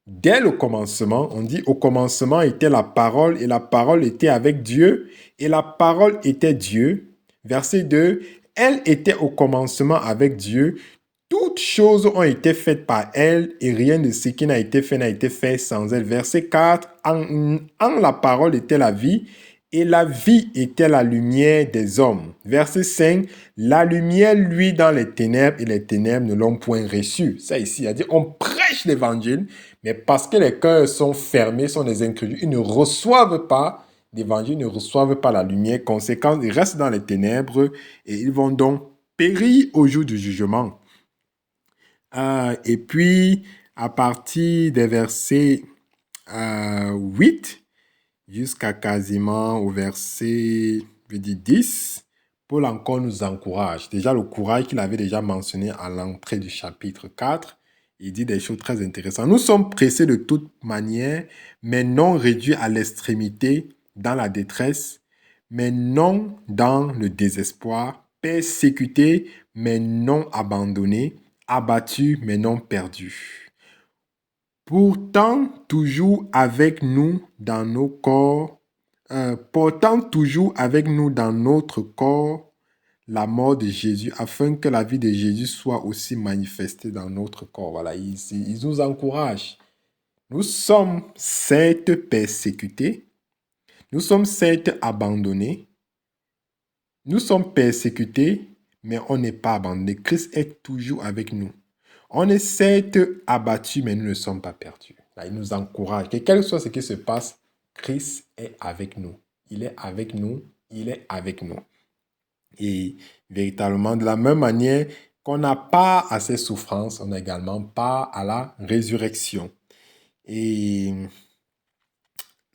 Dès le commencement, on dit au commencement était la parole et la parole était avec Dieu et la parole était Dieu. Verset 2, elle était au commencement avec Dieu. Toutes choses ont été faites par elle et rien de ce qui n'a été fait sans elle. Verset 4, en la parole était la vie et la vie était la lumière des hommes. Verset 5, la lumière luit dans les ténèbres et les ténèbres ne l'ont point reçue. Ça ici, il a dit, on prêche l'évangile, mais parce que les cœurs sont fermés, sont des incrédules, ils ne reçoivent pas l'évangile, ne reçoivent pas la lumière. Conséquence, ils restent dans les ténèbres et ils vont donc périr au jour du jugement. Et puis, à partir des versets 8 jusqu'à quasiment au verset 10, Paul encore nous encourage. Déjà, le courage qu'il avait déjà mentionné à l'entrée du chapitre 4, il dit des choses très intéressantes. Nous sommes pressés de toute manière, mais non réduits à l'extrémité, dans la détresse, mais non dans le désespoir, persécutés, mais non abandonnés, abattus, mais non perdus. Pourtant, toujours avec nous dans nos corps, portant toujours avec nous dans notre corps la mort de Jésus, afin que la vie de Jésus soit aussi manifestée dans notre corps. Voilà, il nous encourage. Nous sommes certes persécutés, nous sommes certes abandonnés, nous sommes persécutés, mais on n'est pas abandonnés. Christ est toujours avec nous. On est certes abattus, mais nous ne sommes pas perdus. Là, il nous encourage. Que quel que soit ce qui se passe, Christ est avec nous. Il est avec nous. Il est avec nous. Et véritablement, de la même manière qu'on n'a pas à ces souffrances, on n'a également pas à la résurrection. Et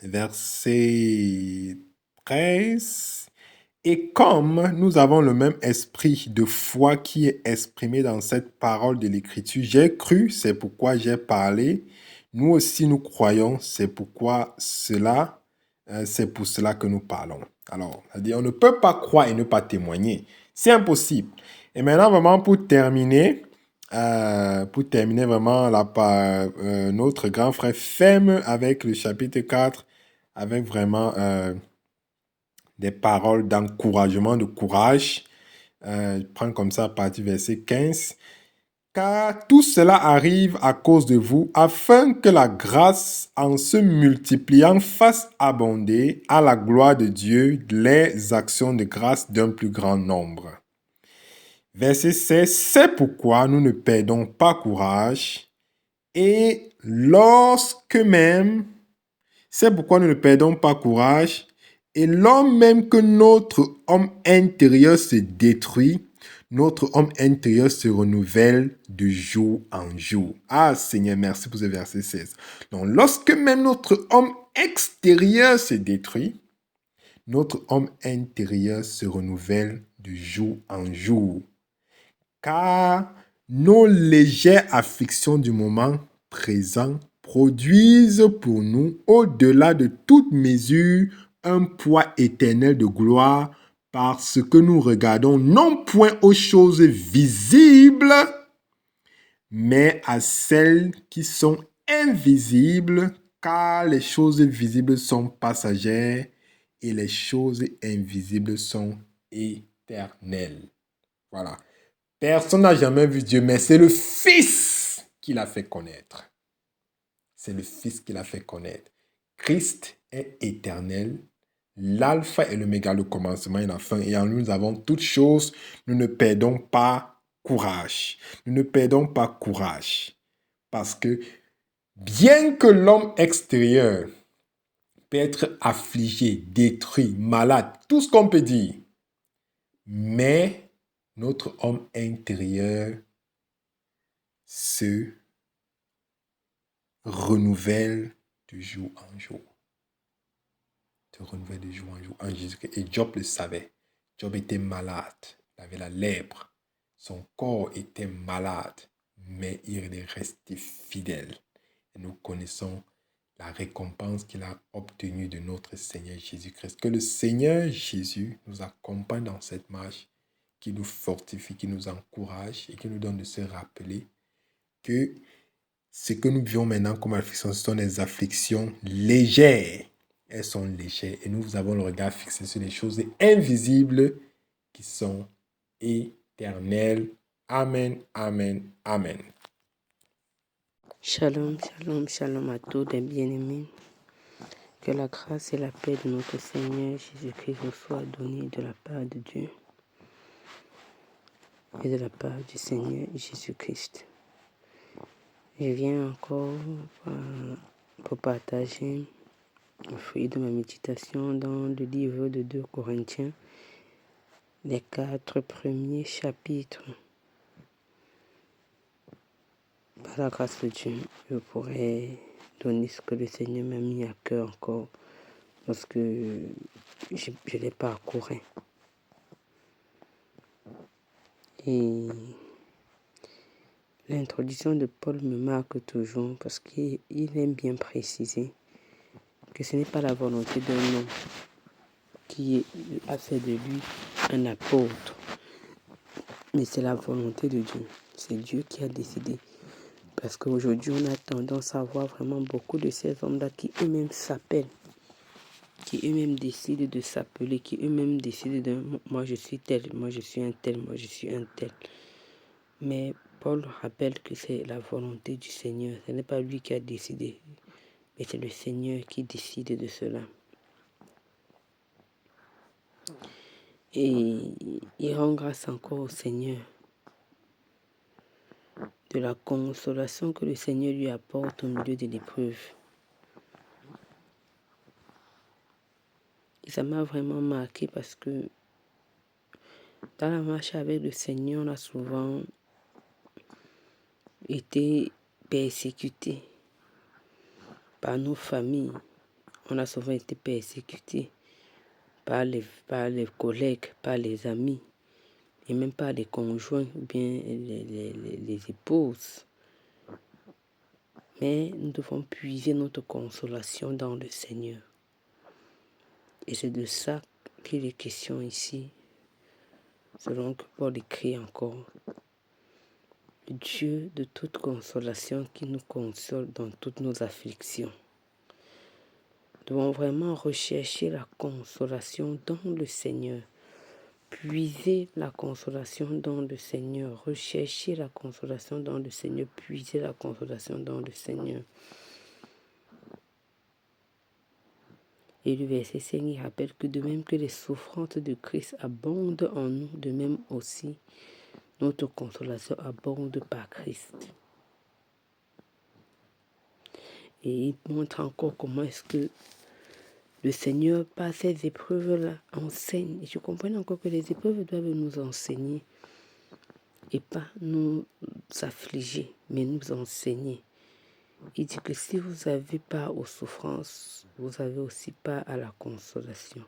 verset 13. Et comme nous avons le même esprit de foi qui est exprimé dans cette parole de l'Écriture, j'ai cru, c'est pourquoi j'ai parlé. Nous aussi, nous croyons, c'est pour cela que nous parlons. Alors, c'est-à-dire, on ne peut pas croire et ne pas témoigner. C'est impossible. Et maintenant, vraiment, pour terminer vraiment notre grand frère ferme avec le chapitre 4, avec vraiment des paroles d'encouragement, de courage. Je prends comme ça à partir du verset 15. Car tout cela arrive à cause de vous, afin que la grâce, en se multipliant, fasse abonder à la gloire de Dieu les actions de grâce d'un plus grand nombre. Verset 16. C'est pourquoi nous ne perdons pas courage, et lorsque même, c'est pourquoi nous ne perdons pas courage, et lors même que notre homme intérieur se détruit, notre homme intérieur se renouvelle de jour en jour. Ah Seigneur, merci pour ce verset 16. Donc lorsque même notre homme extérieur se détruit, notre homme intérieur se renouvelle de jour en jour. Car nos légères afflictions du moment présent produisent pour nous, au-delà de toute mesure, un poids éternel de gloire, parce que nous regardons non point aux choses visibles, mais à celles qui sont invisibles, car les choses visibles sont passagères et les choses invisibles sont éternelles. Voilà. Personne n'a jamais vu Dieu, mais c'est le Fils qui l'a fait connaître. C'est le Fils qui l'a fait connaître. Christ est éternel, l'alpha et l'oméga, le commencement et la fin. Et en lui, nous avons toutes choses. Nous ne perdons pas courage. Nous ne perdons pas courage. Parce que bien que l'homme extérieur peut être affligé, détruit, malade, tout ce qu'on peut dire, mais notre homme intérieur se renouvelle de jour en jour. Se renouvelle de jour en jour en Jésus-Christ. Et Job le savait. Job était malade. Il avait la lèpre. Son corps était malade. Mais il est resté fidèle. Et nous connaissons la récompense qu'il a obtenue de notre Seigneur Jésus-Christ. Que le Seigneur Jésus nous accompagne dans cette marche, qui nous fortifie, qui nous encourage et qui nous donne de se rappeler que ce que nous vivons maintenant comme affliction, ce sont des afflictions légères. Elles sont légères et nous avons le regard fixé sur les choses invisibles qui sont éternelles. Amen, amen, amen. Shalom, shalom, shalom à tous les bien-aimés. Que la grâce et la paix de notre Seigneur Jésus-Christ vous soient données de la part de Dieu et de la part du Seigneur Jésus-Christ. Je viens encore pour partager le fruit de ma méditation dans le livre de 2 Corinthiens, les 4 premiers chapitres. Par la grâce de Dieu, je pourrais donner ce que le Seigneur m'a mis à cœur encore, parce que je l'ai parcouru. Et l'introduction de Paul me marque toujours parce qu'il aime bien préciser que ce n'est pas la volonté d'un homme qui a fait de lui un apôtre, mais c'est la volonté de Dieu. C'est Dieu qui a décidé. Parce qu'aujourd'hui, on a tendance à voir vraiment beaucoup de ces hommes-là qui eux-mêmes s'appellent, qui eux-mêmes décident de s'appeler, qui eux-mêmes décident de « moi je suis tel, moi je suis un tel, moi je suis un tel ». Mais Paul rappelle que c'est la volonté du Seigneur. Ce n'est pas lui qui a décidé, mais c'est le Seigneur qui décide de cela. Et il rend grâce encore au Seigneur de la consolation que le Seigneur lui apporte au milieu de l'épreuve. Et ça m'a vraiment marqué parce que dans la marche avec le Seigneur, on a souvent été persécutés par nos familles. On a souvent été persécutés par les collègues, par les amis, et même par les conjoints ou bien les épouses. Mais nous devons puiser notre consolation dans le Seigneur. Et c'est de ça qu'il est question ici, selon que Paul écrit encore. Dieu de toute consolation qui nous console dans toutes nos afflictions. Nous devons vraiment rechercher la consolation dans le Seigneur. Puiser la consolation dans le Seigneur. Rechercher la consolation dans le Seigneur. Puiser la consolation dans le Seigneur. Et le verset 5, il rappelle que de même que les souffrances de Christ abondent en nous, de même aussi notre consolation abonde par Christ. Et il montre encore comment est-ce que le Seigneur, par ces épreuves-là, enseigne. Et je comprends encore que les épreuves doivent nous enseigner. Et pas nous affliger, mais nous enseigner. Il dit que si vous avez part aux souffrances, vous avez aussi part à la consolation.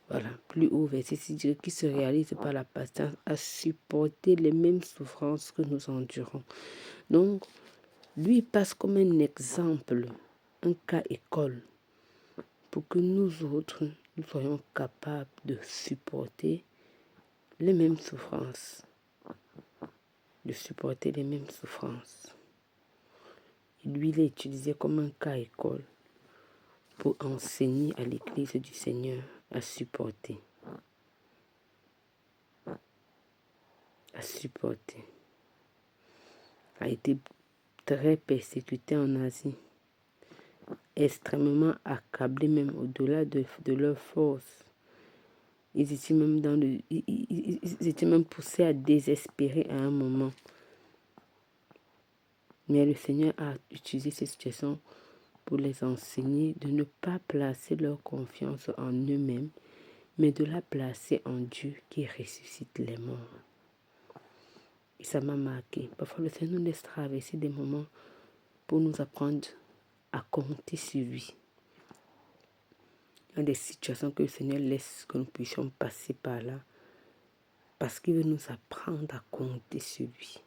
Voilà, plus haut, verset 6 dit qui se réalise par la patience à supporter les mêmes souffrances que nous endurons. Donc, lui passe comme un exemple, un cas école, pour que nous autres, nous soyons capables de supporter les mêmes souffrances. De supporter les mêmes souffrances. Lui, il est utilisé comme un cas école pour enseigner à l'Église du Seigneur à supporter. À supporter. A été très persécuté en Asie. Extrêmement accablé même au-delà de leur force. Ils étaient même poussés à désespérer à un moment. Mais le Seigneur a utilisé cette situation pour les enseigner de ne pas placer leur confiance en eux-mêmes, mais de la placer en Dieu qui ressuscite les morts. Et ça m'a marqué. Parfois, le Seigneur nous laisse traverser des moments pour nous apprendre à compter sur lui. Il y a des situations que le Seigneur laisse que nous puissions passer par là parce qu'il veut nous apprendre à compter sur lui.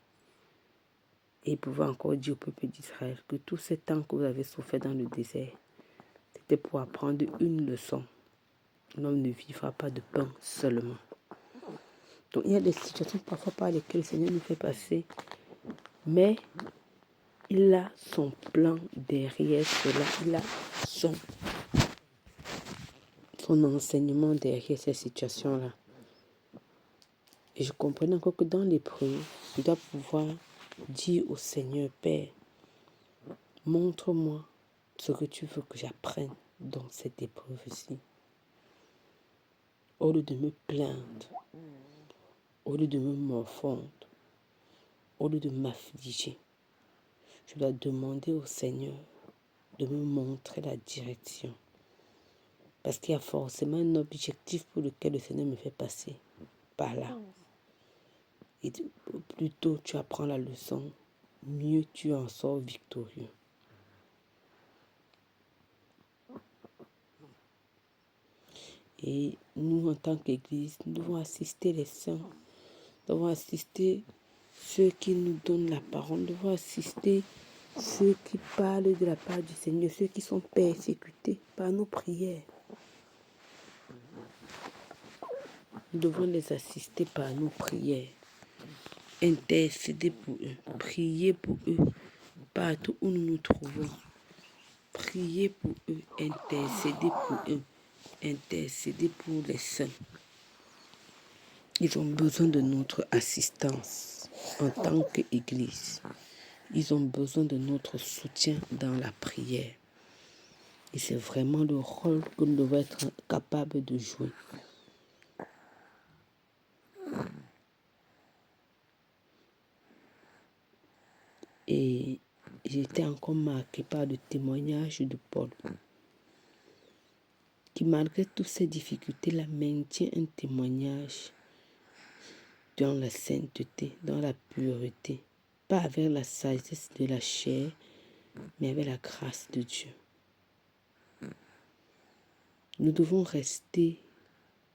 Et il pouvait encore dire au peuple d'Israël que tout ce temps que vous avez souffert dans le désert, c'était pour apprendre une leçon. L'homme ne vivra pas de pain seulement. Donc il y a des situations parfois par lesquelles le Seigneur nous fait passer, mais il a son plan derrière cela, il a son enseignement derrière ces situations-là. Et je comprends encore que dans l'épreuve, je dois pouvoir dire au Seigneur, Père, montre-moi ce que tu veux que j'apprenne dans cette épreuve-ci. Au lieu de me plaindre, au lieu de me morfondre, au lieu de m'affliger, je dois demander au Seigneur de me montrer la direction. Parce qu'il y a forcément un objectif pour lequel le Seigneur me fait passer par là. Et plus tôt tu apprends la leçon, mieux tu en sors victorieux. Et nous, en tant qu'Église, nous devons assister les saints Nous devons assister ceux qui nous donnent la parole. Nous devons assister ceux qui parlent de la part du Seigneur, ceux qui sont persécutés par nos prières. Nous devons les assister par nos prières. Intercéder pour eux, prier pour eux, partout où nous nous trouvons. Prier pour eux, intercéder pour les saints. Ils ont besoin de notre assistance en tant qu'Église. Ils ont besoin de notre soutien dans la prière. Et c'est vraiment le rôle que nous devons être capables de jouer. Et j'étais encore marquée par le témoignage de Paul, qui malgré toutes ces difficultés-là maintient un témoignage dans la sainteté, dans la pureté, pas avec la sagesse de la chair, mais avec la grâce de Dieu. Nous devons rester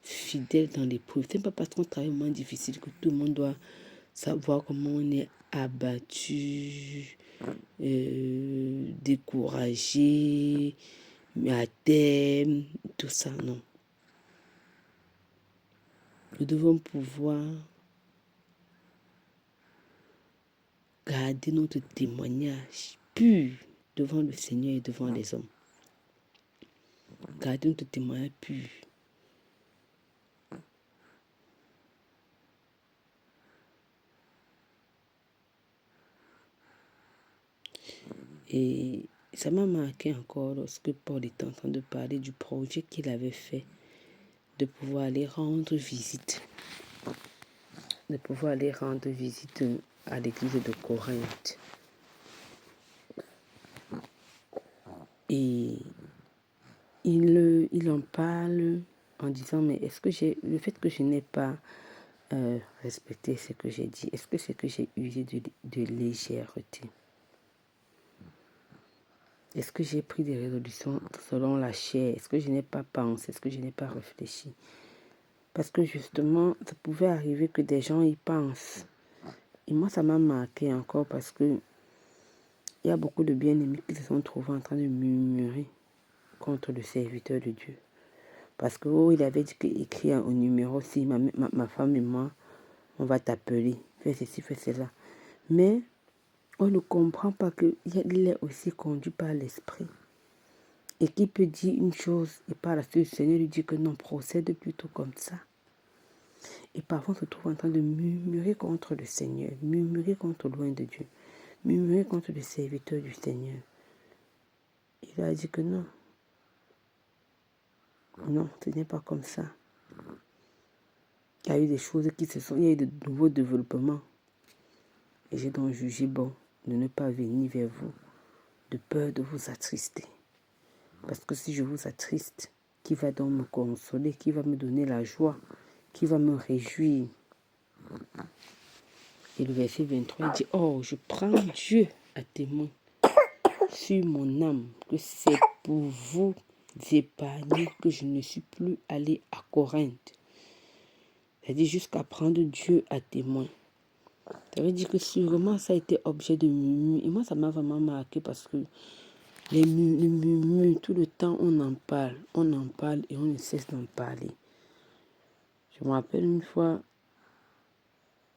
fidèles dans l'épreuve. Ce n'est pas parce qu'on travaille vraiment difficile que tout le monde doit savoir comment on est abattu, découragé, à terre, tout ça, non. Nous devons pouvoir garder notre témoignage pur devant le Seigneur et devant les hommes. Garder notre témoignage pur. Et ça m'a marqué encore lorsque Paul était en train de parler du projet qu'il avait fait de pouvoir aller rendre visite. De pouvoir aller rendre visite à l'église de Corinthe. Et il en parle en disant, mais est-ce que le fait que je n'ai pas respecté ce que j'ai dit, est-ce que c'est que j'ai usé de légèreté? Est-ce que j'ai pris des résolutions selon la chair? Est-ce que je n'ai pas pensé? Est-ce que je n'ai pas réfléchi? Parce que justement, ça pouvait arriver que des gens y pensent. Et moi, ça m'a marqué encore parce que il y a beaucoup de bien-aimés qui se sont trouvés en train de murmurer contre le serviteur de Dieu. Parce que il avait dit écrit au numéro 6, ma femme et moi, on va t'appeler, fais ceci, fais cela. Mais on ne comprend pas qu'il est aussi conduit par l'esprit. Et qui peut dire une chose et par la suite le Seigneur lui dit que non, procède plutôt comme ça. Et parfois on se trouve en train de murmurer contre le Seigneur, murmurer contre loin de Dieu, murmurer contre le serviteur du Seigneur. Il a dit que non. Non, ce n'est pas comme ça. Il y a eu des choses il y a eu de nouveaux développements. Et j'ai donc jugé bon de ne pas venir vers vous, de peur de vous attrister. Parce que si je vous attriste, qui va donc me consoler, qui va me donner la joie, qui va me réjouir? Et le verset 23 dit, oh, je prends Dieu à témoin sur mon âme, que c'est pour vous épargner que je ne suis plus allé à Corinthe. C'est-à-dire jusqu'à prendre Dieu à témoin. Ça veut dire que sûrement ça a été objet de murmures. Et moi, ça m'a vraiment marqué parce que les murmures, tout le temps, on en parle et on ne cesse d'en parler. Je me rappelle une fois,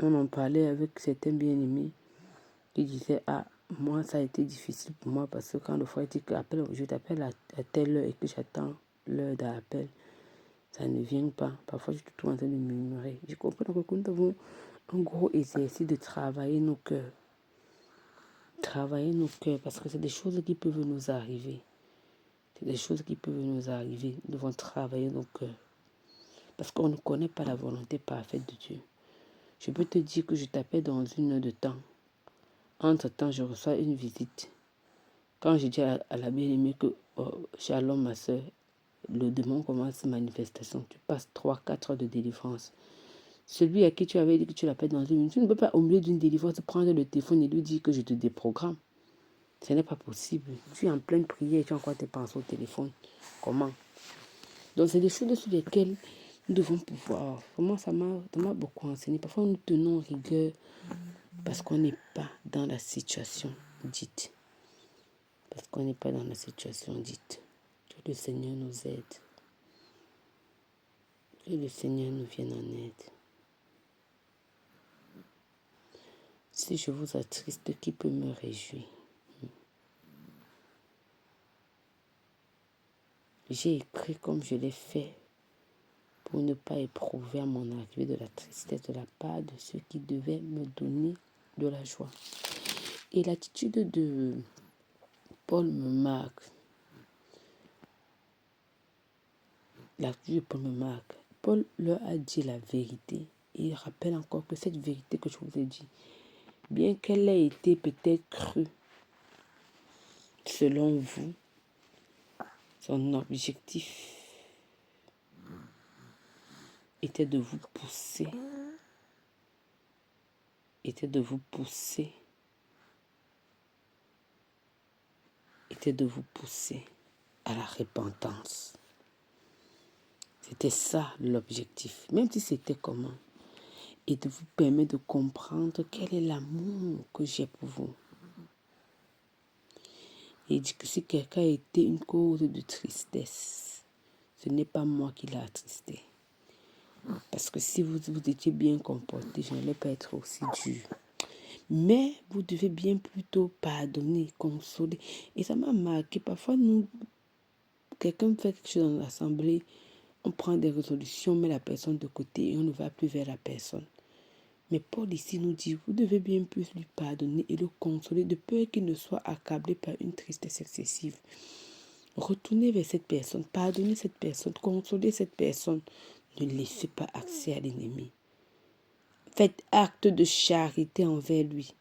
on en parlait avec certains bien-aimés qui disaient, ah, moi, ça a été difficile pour moi parce que quand le frère dit que je t'appelle à telle heure et que j'attends l'heure d'appel, ça ne vient pas. Parfois, je suis tout en train de murmurer. Je comprends que nous avons un gros exercice de travailler nos cœurs. Travailler nos cœurs parce que c'est des choses qui peuvent nous arriver. C'est des choses qui peuvent nous arriver. Nous devons travailler nos cœurs. Parce qu'on ne connaît pas la volonté parfaite de Dieu. Je peux te dire que je t'appelle dans une heure de temps. Entre-temps, je reçois une visite. Quand je dis à la bien-aimée que Shalom, ma soeur, le démon commence manifestation. Tu passes 3-4 heures de délivrance. Celui à qui tu avais dit que tu l'appelles dans une minute, tu ne peux pas au milieu d'une délivrance prendre le téléphone et lui dire que je te déprogramme. Ce n'est pas possible. Tu es en pleine prière et tu as encore tes pensées au téléphone. Comment? Donc c'est des choses sur lesquelles Nous devons pouvoir. Vraiment, ça m'a beaucoup enseigné. Parfois, nous tenons rigueur parce qu'on n'est pas dans la situation dite. Parce qu'on n'est pas dans la situation dite. Que le Seigneur nous aide. Que le Seigneur nous vienne en aide. Si je vous attriste, qui peut me réjouir? J'ai écrit comme je l'ai fait pour ne pas éprouver à mon arrivée de la tristesse de la part de ceux qui devaient me donner de la joie. Et l'attitude de Paul me marque. Paul leur a dit la vérité. Et il rappelle encore que cette vérité que je vous ai dit, bien qu'elle ait été peut-être crue, selon vous, son objectif était de vous pousser, à la repentance. C'était ça l'objectif, même si c'était comment. Et de vous permettre de comprendre quel est l'amour que j'ai pour vous. Et il dit que si quelqu'un a été une cause de tristesse, ce n'est pas moi qui l'ai attristé. Parce que si vous étiez bien comporté, je n'allais pas être aussi dur. Mais vous devez bien plutôt pardonner, consoler. Et ça m'a marqué. Parfois, quelqu'un fait quelque chose dans l'assemblée, on prend des résolutions, on met la personne de côté et on ne va plus vers la personne. Mais Paul ici nous dit, vous devez bien plus lui pardonner et le consoler de peur qu'il ne soit accablé par une tristesse excessive. Retournez vers cette personne, pardonnez cette personne, consolez cette personne. Ne laissez pas accès à l'ennemi. Faites acte de charité envers lui.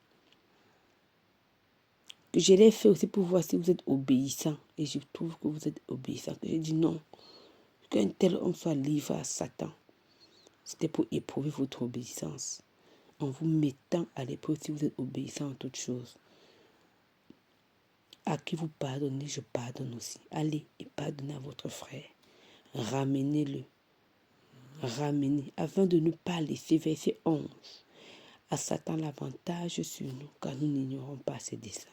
Que je l'ai fait aussi pour voir si vous êtes obéissant. Et je trouve que vous êtes obéissant. J'ai dit non. Qu'un tel homme soit livré à Satan. C'était pour éprouver votre obéissance. En vous mettant à l'épreuve si vous êtes obéissant en toutes choses. À qui vous pardonnez, je pardonne aussi. Allez et pardonnez à votre frère. Ramenez-le. Ramenez, afin de ne pas laisser, verset 11, à Satan l'avantage sur nous, car nous n'ignorons pas ses desseins.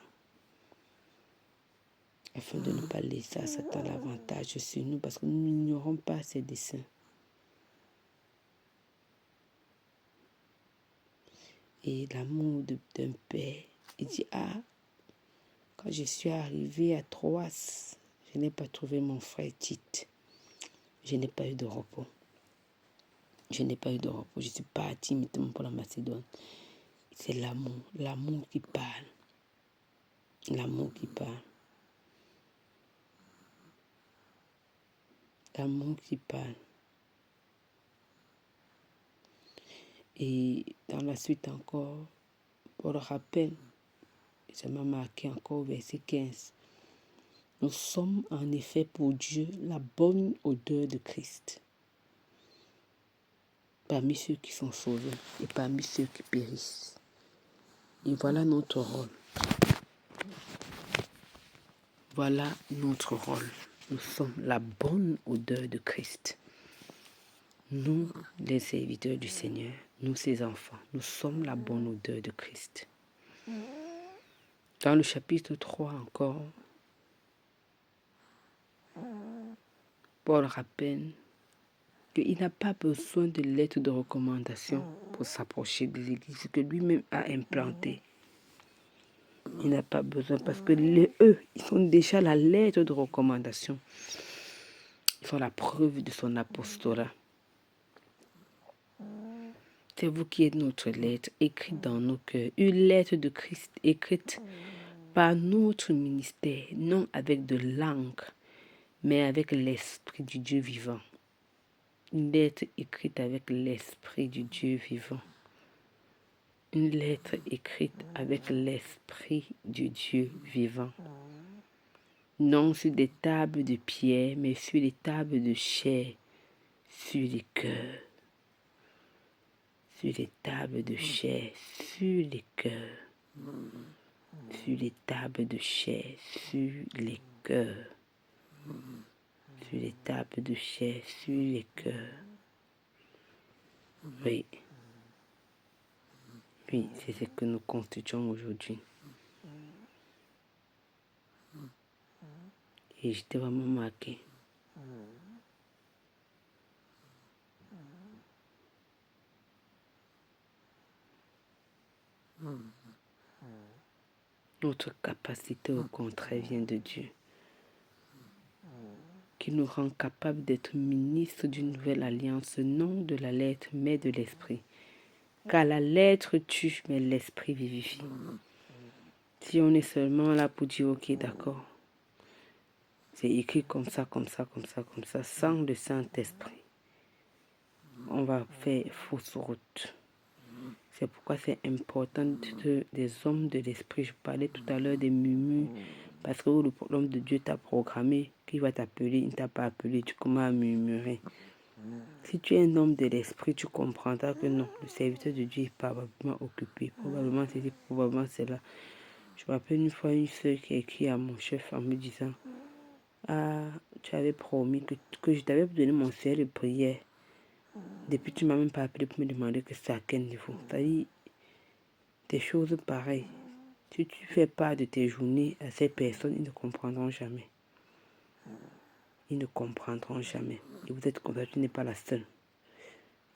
Afin de ne pas laisser à Satan l'avantage sur nous, parce que nous n'ignorons pas ses desseins. Et l'amour d'un père, il dit, quand je suis arrivé à Troas, je n'ai pas trouvé mon frère Tite. Je n'ai pas eu de repos. Je suis parti immédiatement pour la Macédoine. C'est l'amour qui parle. L'amour qui parle. L'amour qui parle. Et dans la suite encore, pour le rappel, ça m'a marqué encore au verset 15. Nous sommes en effet pour Dieu la bonne odeur de Christ. Parmi ceux qui sont sauvés et parmi ceux qui périssent. Et voilà notre rôle. Voilà notre rôle. Nous sommes la bonne odeur de Christ. Nous, les serviteurs du Seigneur, nous, ses enfants, nous sommes la bonne odeur de Christ. Dans le chapitre 3 encore, Paul rappelle qu'il n'a pas besoin de lettre de recommandation pour s'approcher de l'Église que lui-même a implantée. Il n'a pas besoin parce que eux, ils sont déjà la lettre de recommandation. Ils sont la preuve de son apostolat. C'est vous qui êtes notre lettre, écrite dans nos cœurs. Une lettre de Christ écrite par notre ministère, non avec de l'encre, mais avec l'Esprit du Dieu vivant. Une lettre écrite avec l'Esprit du Dieu vivant. Une lettre écrite avec l'Esprit du Dieu vivant. Non sur des tables de pierre, mais sur les tables de chair, sur les cœurs. Sur les tables de chair, sur les cœurs. Sur les tables de chair, sur les cœurs. Sur les tables de chair, sur les cœurs. Oui. Oui, c'est ce que nous constituons aujourd'hui. Et j'étais vraiment marquée. Notre capacité au contraire vient de Dieu, qui nous rend capables d'être ministres d'une nouvelle alliance, non de la lettre, mais de l'esprit. Car la lettre tue, mais l'esprit vivifie. Si on est seulement là pour dire, ok, d'accord, c'est écrit comme ça, comme ça, comme ça, comme ça, sans le Saint-Esprit, on va faire fausse route. C'est pourquoi c'est important des hommes de l'esprit. Je parlais tout à l'heure des murmures, parce que l'homme de Dieu t'a programmé, qu'il va t'appeler, il ne t'a pas appelé, tu commences à murmurer. Si tu es un homme de l'esprit, tu comprendras que non, le serviteur de Dieu est probablement occupé. Probablement c'est probablement c'est là. Je me rappelle une fois une soeur qui a écrit à mon chef en me disant, ah, tu avais promis que je t'avais donné mon service de prière. Depuis, tu ne m'as même pas appelé pour me demander que c'est à quel niveau. C'est-à-dire, des choses pareilles. Si tu fais part de tes journées à ces personnes, ils ne comprendront jamais. Ils ne comprendront jamais. Et vous êtes comme ça, tu n'es pas la seule.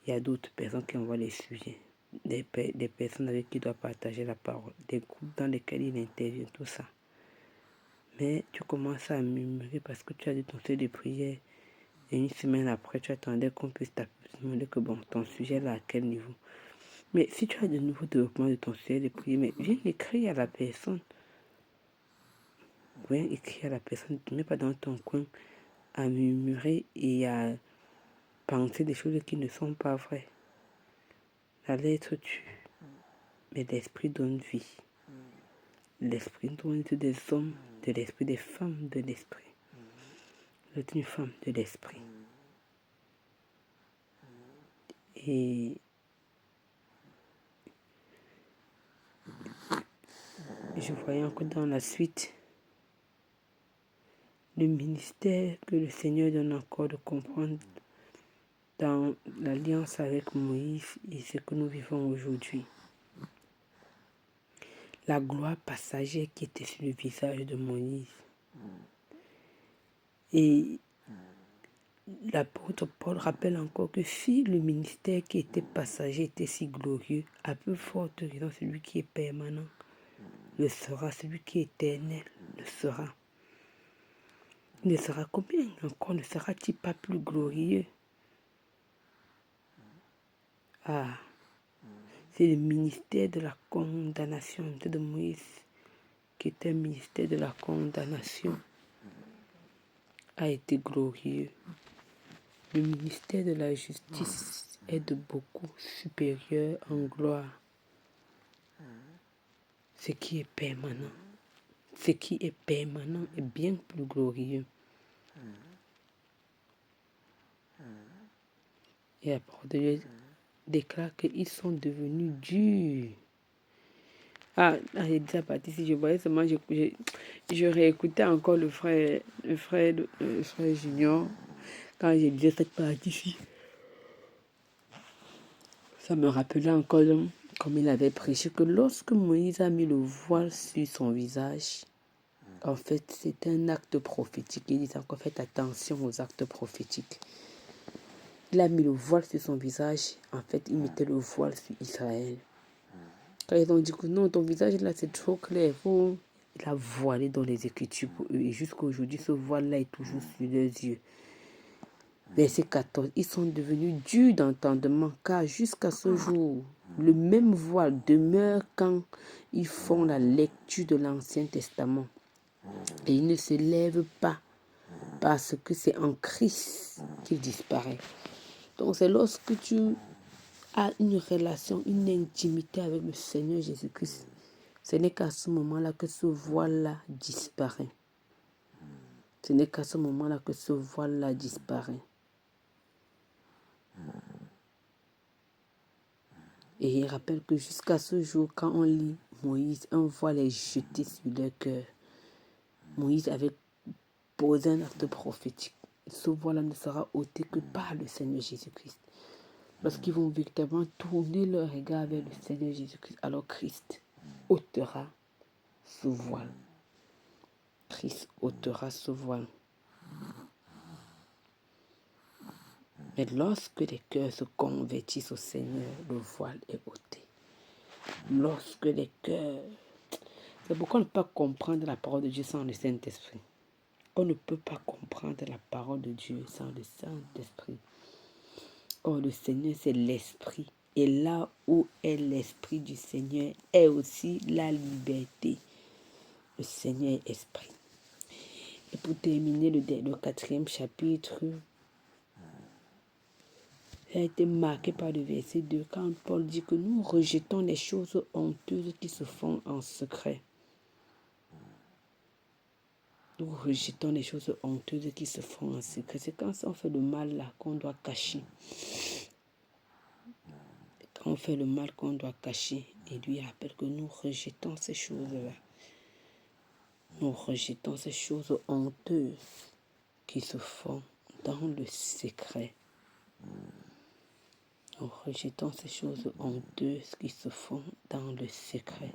Il y a d'autres personnes qui envoient les sujets. Des personnes avec qui il doit partager la parole. Des groupes dans lesquels il intervient, tout ça. Mais tu commences à murmurer parce que tu as dit ton sujet de prière. Et une semaine après, tu attendais qu'on puisse t'appeler que bon, ton sujet là, à quel niveau. Mais si tu as de nouveaux développements de ton sujet de prière, mais viens écrire à la personne. Viens écrire à la personne. Ne mets pas dans ton coin à murmurer et à penser des choses qui ne sont pas vraies. La lettre tue, mais l'esprit donne vie. L'esprit donne des hommes de l'esprit, des femmes de l'esprit. Vous êtes une femme de l'esprit. Et je voyais encore dans la suite le ministère que le Seigneur donne encore de comprendre dans l'alliance avec Moïse et ce que nous vivons aujourd'hui. La gloire passagère qui était sur le visage de Moïse. Et l'apôtre Paul rappelle encore que si le ministère qui était passager était si glorieux, à peu forte raison, celui qui est permanent le sera, celui qui est éternel le sera. Il ne sera combien encore ne sera-t-il pas plus glorieux? Ah, c'est le ministère de la condamnation de Moïse, qui était un ministère de la condamnation, a été glorieux. Le ministère de la justice est de beaucoup supérieur en gloire. Ce qui est permanent. Ce qui est permanent est bien plus glorieux. Et la parole de Dieu déclare qu'ils sont devenus durs. J'ai déjà parti. Si je voyais seulement, je réécoutais encore le frère Junior quand j'ai dit cette partie-ci. Ça me rappelait encore comme il avait prêché que lorsque Moïse a mis le voile sur son visage, en fait, c'est un acte prophétique. Il dit encore, faites attention aux actes prophétiques. Il a mis le voile sur son visage. En fait, il mettait le voile sur Israël. Quand ils ont dit que non, ton visage là, c'est trop clair. Il a voilé dans les Écritures pour eux. Et jusqu'à aujourd'hui, ce voile-là est toujours sur leurs yeux. Verset 14. Ils sont devenus durs d'entendement, car jusqu'à ce jour, le même voile demeure quand ils font la lecture de l'Ancien Testament. Et il ne se lève pas parce que c'est en Christ qu'il disparaît. Donc c'est lorsque tu as une relation, une intimité avec le Seigneur Jésus-Christ, ce n'est qu'à ce moment-là que ce voile-là disparaît. Ce n'est qu'à ce moment-là que ce voile-là disparaît. Et il rappelle que jusqu'à ce jour, quand on lit Moïse, un voile est jeté sur leur cœur. Moïse avait posé un acte prophétique. Ce voile ne sera ôté que par le Seigneur Jésus-Christ. lorsqu'ils vont véritablement tourner leur regard vers le Seigneur Jésus-Christ, alors Christ ôtera ce voile. Christ ôtera ce voile. Mais lorsque les cœurs se convertissent au Seigneur, le voile est ôté. Lorsque les cœurs... C'est pourquoi on ne peut pas comprendre la parole de Dieu sans le Saint-Esprit. On ne peut pas comprendre la parole de Dieu sans le Saint-Esprit. Or, le Seigneur, c'est l'Esprit. Et là où est l'Esprit du Seigneur est aussi la liberté. Le Seigneur est Esprit. Et pour terminer, le 4e chapitre a été marqué par le verset 2, quand Paul dit que nous rejetons les choses honteuses qui se font en secret. Nous rejetons les choses honteuses qui se font en secret. C'est quand on fait le mal là qu'on doit cacher. Quand on fait le mal qu'on doit cacher. Et lui rappelle que nous rejetons ces choses-là. Nous rejetons ces choses honteuses qui se font dans le secret. Nous rejetons ces choses honteuses qui se font dans le secret.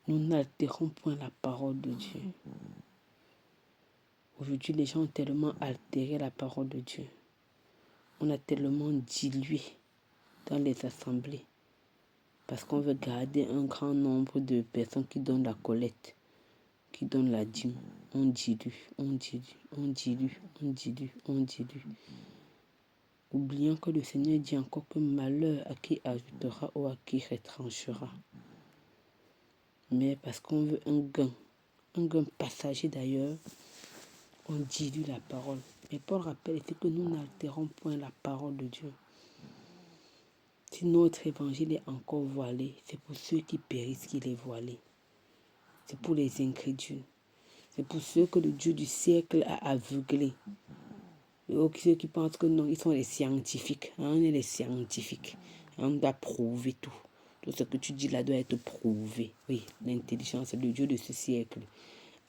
Nous n'altérons point la parole de Dieu. Aujourd'hui, les gens ont tellement altéré la parole de Dieu. On a tellement dilué dans les assemblées. Parce qu'on veut garder un grand nombre de personnes qui donnent la collecte, qui donnent la dîme. On dilue, on dilue, on dilue, on dilue, on dilue. Oublions que le Seigneur dit encore que malheur à qui ajoutera ou à qui retranchera. Mais parce qu'on veut un gain passager d'ailleurs, on dilue la parole. Mais Paul rappelle ici que nous n'altérons point la parole de Dieu. Si notre évangile est encore voilé, c'est pour ceux qui périssent qu'il est voilé. C'est pour les incrédules. C'est pour ceux que le Dieu du siècle a aveuglés. Et ceux qui pensent que non, ils sont les scientifiques. On est les scientifiques. On doit prouver tout. Tout ce que tu dis là doit être prouvé. Oui, l'intelligence, le Dieu de ce siècle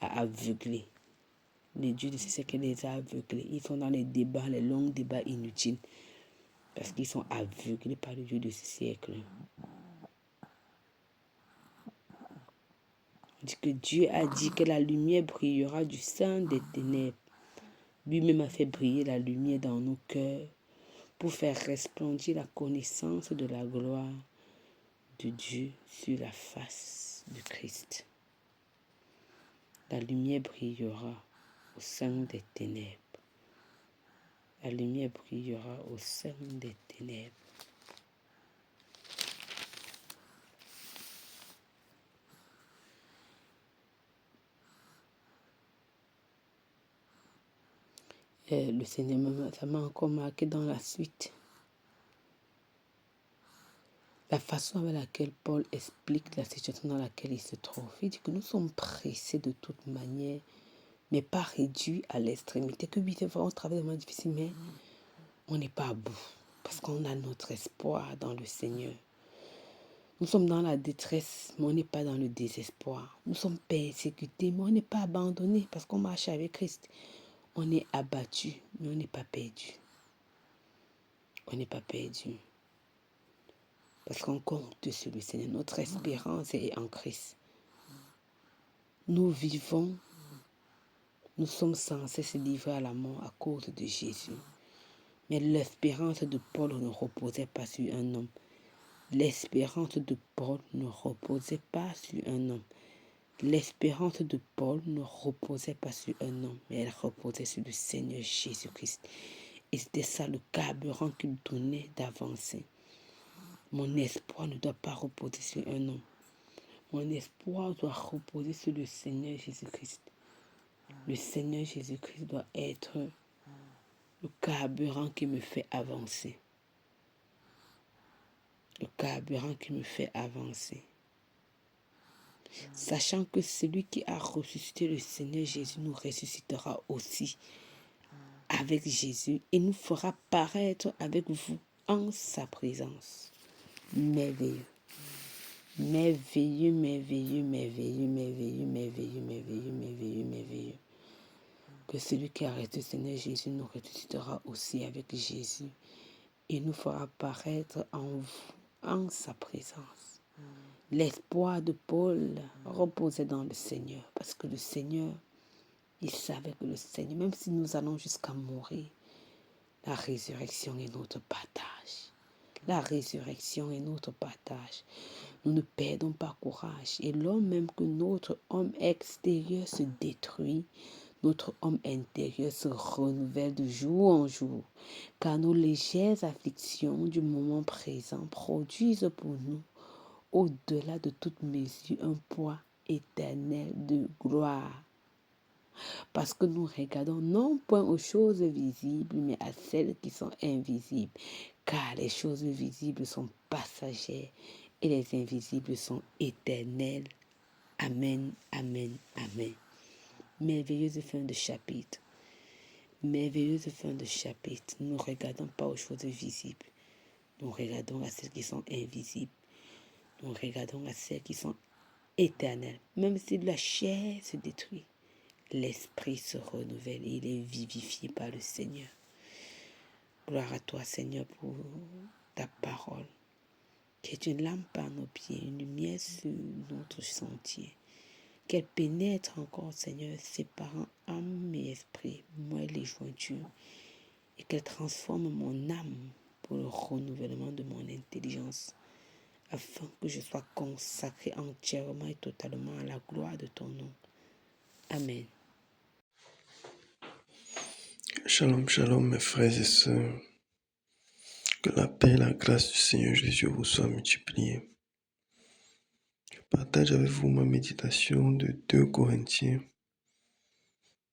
a aveuglé. Le Dieu de ce siècle les a aveuglés. Ils sont dans les débats, les longs débats inutiles. Parce qu'ils sont aveuglés par le Dieu de ce siècle. On dit que Dieu a dit que la lumière brillera du sein des ténèbres. Lui-même a fait briller la lumière dans nos cœurs pour faire resplendir la connaissance de la gloire de Dieu sur la face de Christ. La lumière brillera au sein des ténèbres. La lumière brillera au sein des ténèbres. Et le Seigneur, ça m'a encore marqué dans la suite. La façon avec laquelle Paul explique la situation dans laquelle il se trouve. Il dit que nous sommes pressés de toute manière, mais pas réduits à l'extrémité. Que oui, c'est vrai, on travaille vraiment difficile, mais on n'est pas à bout. Parce qu'on a notre espoir dans le Seigneur. Nous sommes dans la détresse, mais on n'est pas dans le désespoir. Nous sommes persécutés, mais on n'est pas abandonnés parce qu'on marche avec Christ. On est abattu, mais on n'est pas perdu. On n'est pas perdu. Parce qu'on compte sur le Seigneur. Notre espérance est en Christ. Nous vivons, nous sommes censés se livrer à la mort à cause de Jésus. Mais l'espérance de Paul ne reposait pas sur un homme. L'espérance de Paul ne reposait pas sur un homme. L'espérance de Paul ne reposait pas sur un homme, mais elle reposait sur le Seigneur Jésus-Christ. Et c'était ça le carburant qui me donnait d'avancer. Mon espoir ne doit pas reposer sur un homme. Mon espoir doit reposer sur le Seigneur Jésus-Christ. Le Seigneur Jésus-Christ doit être le carburant qui me fait avancer. Le carburant qui me fait avancer. Sachant que celui qui a ressuscité le Seigneur Jésus nous ressuscitera aussi avec Jésus et nous fera paraître avec vous en sa présence. Merveilleux. Merveilleux, merveilleux, merveilleux, merveilleux, merveilleux, merveilleux, merveilleux, merveilleux. que celui qui a ressuscité le Seigneur Jésus nous ressuscitera aussi avec Jésus et nous fera paraître en vous, en sa présence. L'espoir de Paul reposait dans le Seigneur, parce que le Seigneur, il savait que le Seigneur, même si nous allons jusqu'à mourir, la résurrection est notre partage. La résurrection est notre partage. Nous ne perdons pas courage. Et l'homme, même que notre homme extérieur se détruit, notre homme intérieur se renouvelle de jour en jour. Car nos légères afflictions du moment présent produisent pour nous, au-delà de toute mesure, un poids éternel de gloire. Parce que nous regardons non point aux choses visibles, mais à celles qui sont invisibles. Car les choses visibles sont passagères et les invisibles sont éternelles. Amen, amen, amen. Merveilleuse fin de chapitre. Merveilleuse fin de chapitre. Nous ne regardons pas aux choses visibles. Nous regardons à celles qui sont invisibles. Nous regardons à celles qui sont éternelles. Même si la chair se détruit, l'esprit se renouvelle et il est vivifié par le Seigneur. Gloire à toi, Seigneur, pour ta parole, qui est une lampe à nos pieds, une lumière sur notre sentier. Qu'elle pénètre encore, Seigneur, séparant âme et esprit, moelle et jointure, et qu'elle transforme mon âme pour le renouvellement de mon intelligence, afin que je sois consacré entièrement et totalement à la gloire de ton nom. Amen. Shalom, shalom, mes frères et sœurs. Que la paix et la grâce du Seigneur Jésus vous soient multipliées. Je partage avec vous ma méditation de 2 Corinthiens,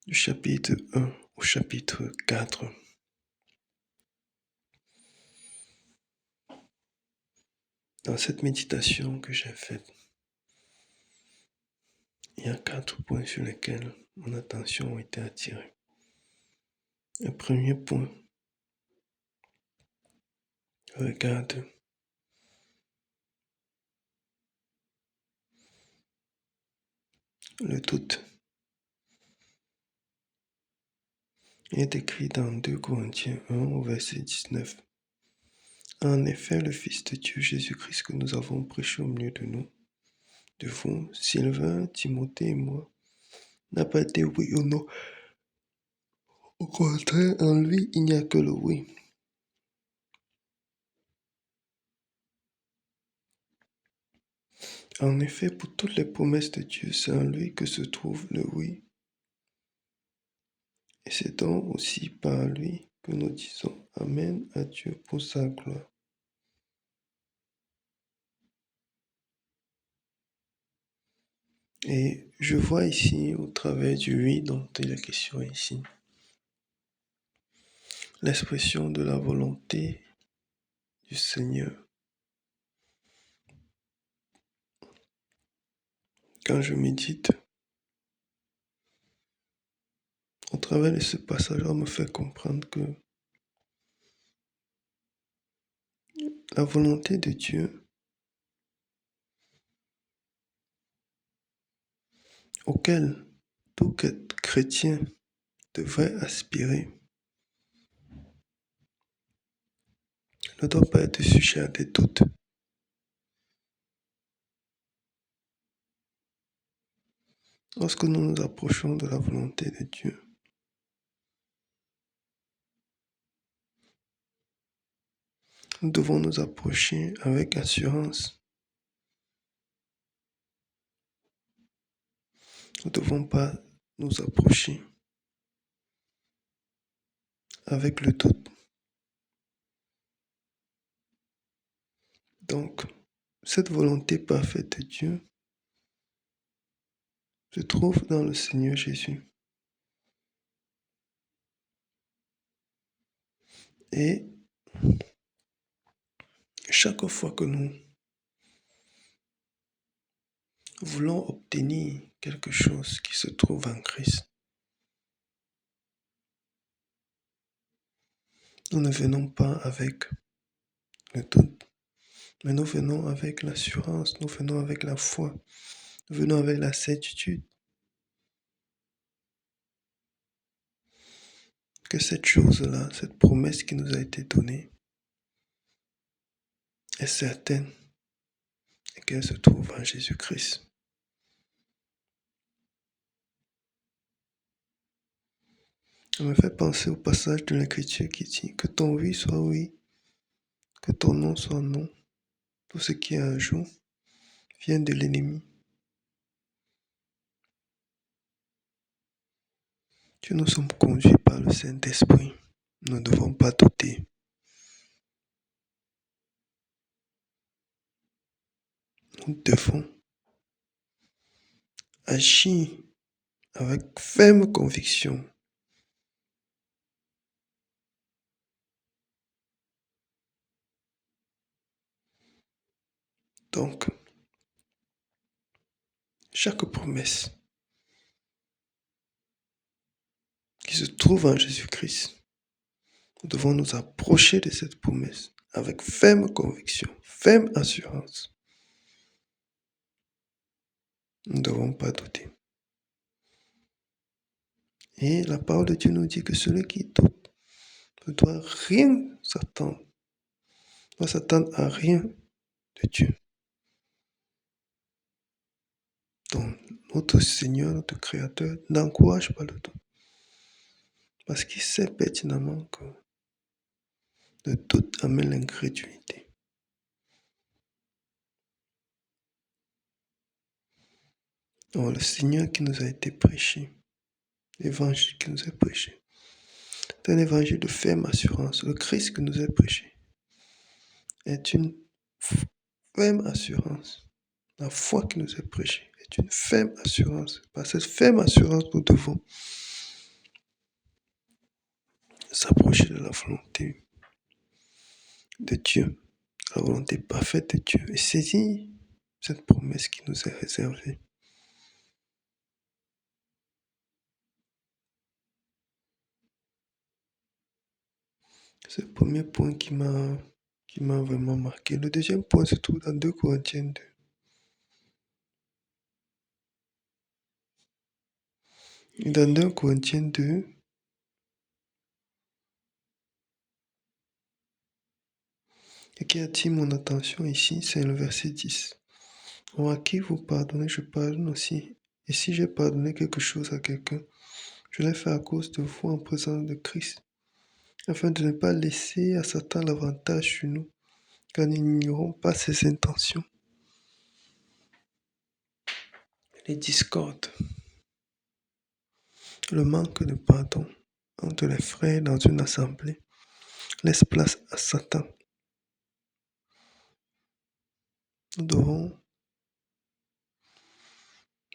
du chapitre 1 au chapitre 4. Dans cette méditation que j'ai faite, il y a 4 points sur lesquels mon attention a été attirée. Le premier point regarde le doute. Il est écrit dans 2 Corinthiens 1 au verset 19. En effet, le Fils de Dieu Jésus-Christ que nous avons prêché au milieu de vous, Sylvain, Timothée et moi, n'a pas été oui ou non. Au contraire, en lui, il n'y a que le oui. En effet, pour toutes les promesses de Dieu, c'est en lui que se trouve le oui. Et c'est donc aussi par lui que nous disons Amen à Dieu pour sa gloire. Et je vois ici, au travers du oui dont il est question ici, l'expression de la volonté du Seigneur. Quand je médite, au travers de ce passage, on me fait comprendre que la volonté de Dieu, auquel tout chrétien devrait aspirer, ne doit pas être sujet à des doutes. Lorsque nous nous approchons de la volonté de Dieu, nous devons nous approcher avec assurance. Nous ne devons pas nous approcher avec le doute. Donc, cette volonté parfaite de Dieu se trouve dans le Seigneur Jésus. Et chaque fois que nous voulons obtenir quelque chose qui se trouve en Christ, nous ne venons pas avec le doute, mais nous venons avec l'assurance, nous venons avec la foi, nous venons avec la certitude que cette chose-là, cette promesse qui nous a été donnée, est certaine et qu'elle se trouve en Jésus-Christ. Ça me fait penser au passage de l'Écriture qui dit que ton oui soit oui, que ton non soit non. Tout ce qui est un jour vient de l'ennemi. Que nous sommes conduits par le Saint-Esprit. Nous ne devons pas douter. Nous devons agir avec ferme conviction. Donc, chaque promesse qui se trouve en Jésus-Christ, nous devons nous approcher de cette promesse avec ferme conviction, ferme assurance. Nous ne devons pas douter. Et la parole de Dieu nous dit que celui qui doute ne doit rien s'attendre, ne doit s'attendre à rien de Dieu. Donc, notre Seigneur, notre Créateur, n'encourage pas le doute. Parce qu'il sait pertinemment que le doute amène l'incrédulité. Donc, le Seigneur qui nous a été prêché, l'évangile qui nous est prêché, c'est un évangile de ferme assurance. Le Christ qui nous est prêché est une ferme assurance. La foi qui nous est prêchée est une ferme assurance. Par cette ferme assurance, nous devons s'approcher de la volonté de Dieu, la volonté parfaite de Dieu, et saisir cette promesse qui nous est réservée. C'est le premier point qui m'a vraiment marqué. Le deuxième point se trouve dans 2 Corinthiens 2. Et dans 2 Corinthiens 2, ce qui attire mon attention ici, c'est le verset 10. Or, à qui vous pardonnez, je pardonne aussi. Et si j'ai pardonné quelque chose à quelqu'un, je l'ai fait à cause de vous en présence de Christ, afin de ne pas laisser à Satan l'avantage sur nous, car nous n'ignorons pas ses intentions. Les discordes, le manque de pardon entre les frères dans une assemblée laisse place à Satan. Nous devons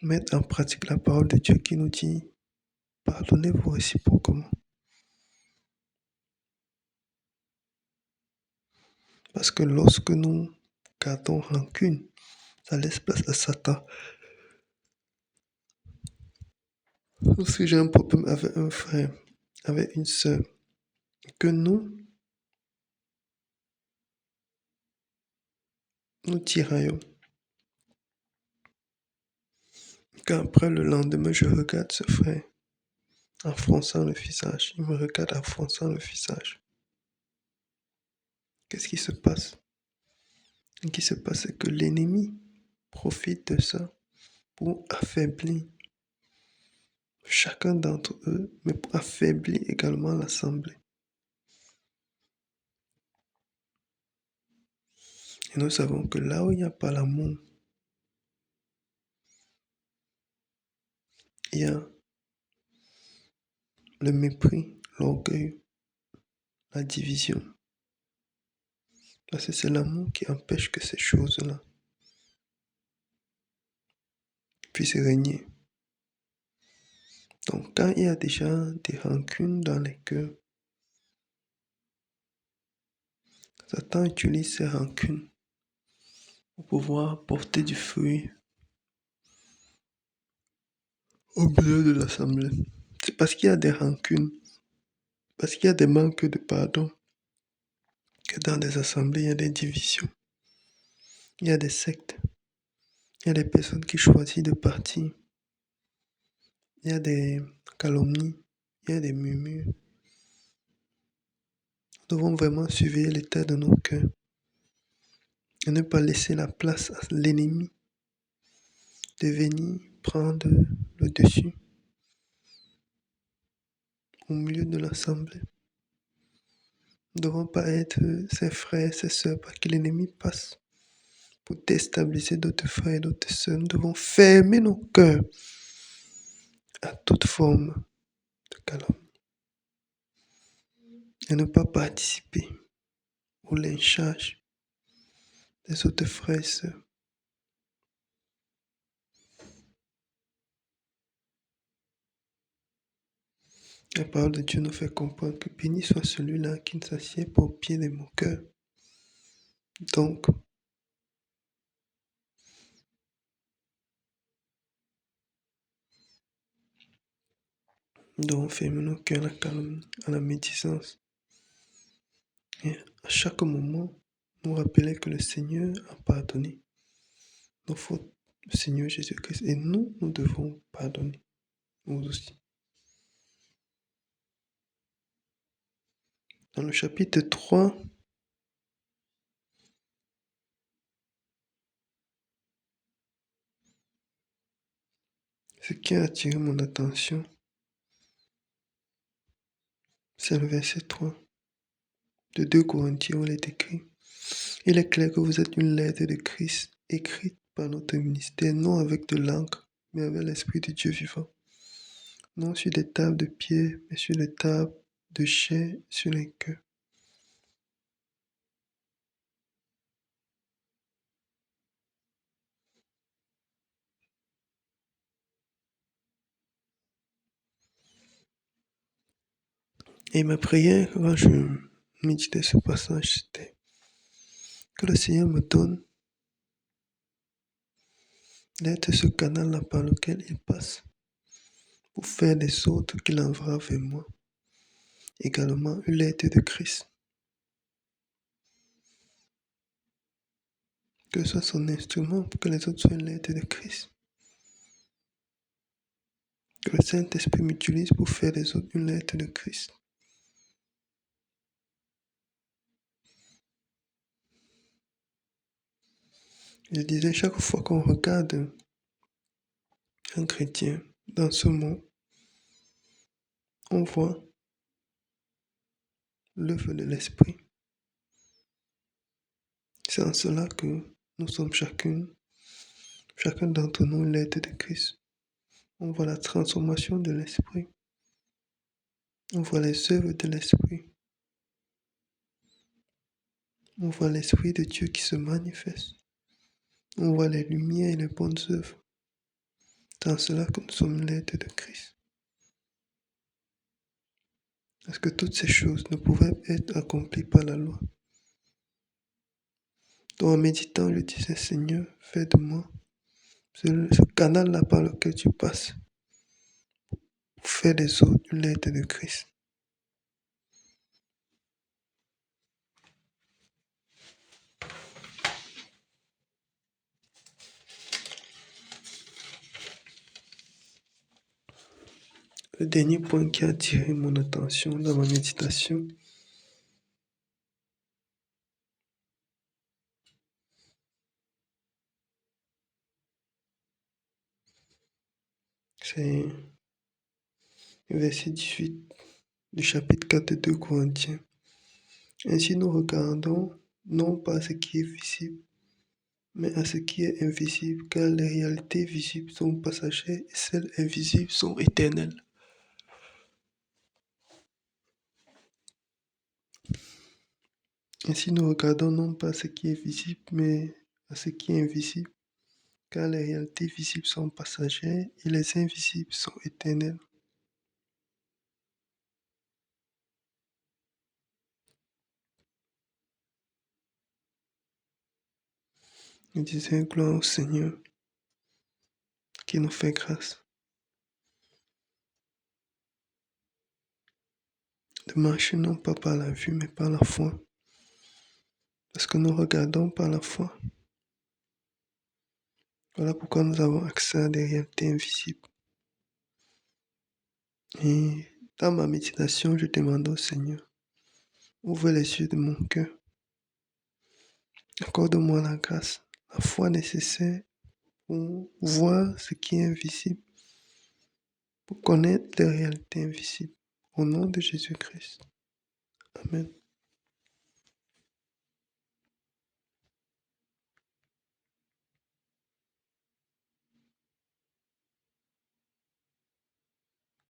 mettre en pratique la parole de Dieu qui nous dit « Pardonnez-vous réciproquement ». Parce que lorsque nous gardons rancune, ça laisse place à Satan. Lorsque j'ai un problème avec un frère, avec une sœur, que nous tiraillons, qu'après le lendemain, je regarde ce frère en fronçant le visage. Il me regarde en fronçant le visage. Qu'est-ce qui se passe? Ce qui se passe, c'est que l'ennemi profite de ça pour affaiblir chacun d'entre eux, mais pour affaiblir également l'assemblée. Et nous savons que là où il n'y a pas l'amour, il y a le mépris, l'orgueil, la division. Parce que c'est l'amour qui empêche que ces choses-là puissent régner. Donc quand il y a déjà des rancunes dans les cœurs, Satan utilise ces rancunes pour pouvoir porter du fruit au milieu de l'assemblée. C'est parce qu'il y a des rancunes, parce qu'il y a des manques de pardon, que dans des assemblées, il y a des divisions, il y a des sectes, il y a des personnes qui choisissent de partir, il y a des calomnies, il y a des murmures, Nous devons vraiment surveiller l'état de nos cœurs et ne pas laisser la place à l'ennemi de venir prendre le dessus au milieu de l'assemblée. Nous ne devons pas être ses frères, ses sœurs, parce que l'ennemi passe pour déstabiliser d'autres frères et d'autres sœurs. Nous devons fermer nos cœurs à toute forme de calomnie et ne pas participer au lynchage des autres frères et sœurs. La parole de Dieu nous fait comprendre que béni soit celui-là qui ne s'assied pas au pied des moqueurs. Donc, nous devons fermer nos cœurs à la calomnie, à la médisance. Et à chaque moment, nous rappeler que le Seigneur a pardonné nos fautes, le Seigneur Jésus-Christ. Et nous devons pardonner, nous aussi. Dans le chapitre 3, ce qui a attiré mon attention, c'est le verset 3 de 2 Corinthiens où il est écrit: il est clair que vous êtes une lettre de Christ écrite par notre ministère, non avec de l'encre, mais avec l'Esprit de Dieu vivant. Non sur des tables de pierre, mais sur des tables de chair, sur les cœurs. Et ma prière, quand je méditais ce passage, c'était que le Seigneur me donne d'être ce canal-là par lequel il passe pour faire des autres qu'il enverra vers moi. Également, une lettre de Christ. Que ce soit son instrument pour que les autres soient une lettre de Christ. Que le Saint-Esprit m'utilise pour faire des autres une lettre de Christ. Je disais, chaque fois qu'on regarde un chrétien dans ce monde, on voit l'œuvre de l'Esprit. C'est en cela que nous sommes chacun d'entre nous une lettre de Christ. On voit la transformation de l'Esprit. On voit les œuvres de l'Esprit. On voit l'Esprit de Dieu qui se manifeste. On voit les lumières et les bonnes œuvres. C'est en cela que nous sommes une lettre de Christ. Parce que toutes ces choses ne pouvaient être accomplies par la loi. Donc en méditant, je disais, Seigneur, fais de moi ce canal-là par lequel tu passes pour faire des autres une lettre de Christ. Le dernier point qui a attiré mon attention dans ma méditation, c'est le verset 18 du chapitre 4 de 2 Corinthiens. Ainsi nous regardons non pas à ce qui est visible, mais à ce qui est invisible, car les réalités visibles sont passagères et celles invisibles sont éternelles. Ainsi nous regardons non pas à ce qui est visible, mais à ce qui est invisible, car les réalités visibles sont passagères et les invisibles sont éternelles. Nous disons gloire au Seigneur qui nous fait grâce de marcher non pas par la vue, mais par la foi. Parce que nous regardons par la foi. Voilà pourquoi nous avons accès à des réalités invisibles. Et dans ma méditation, je demande au Seigneur Ouvre les yeux de mon cœur. Accorde-moi la grâce, la foi nécessaire pour voir ce qui est invisible, pour connaître les réalités invisibles. Au nom de Jésus-Christ. Amen.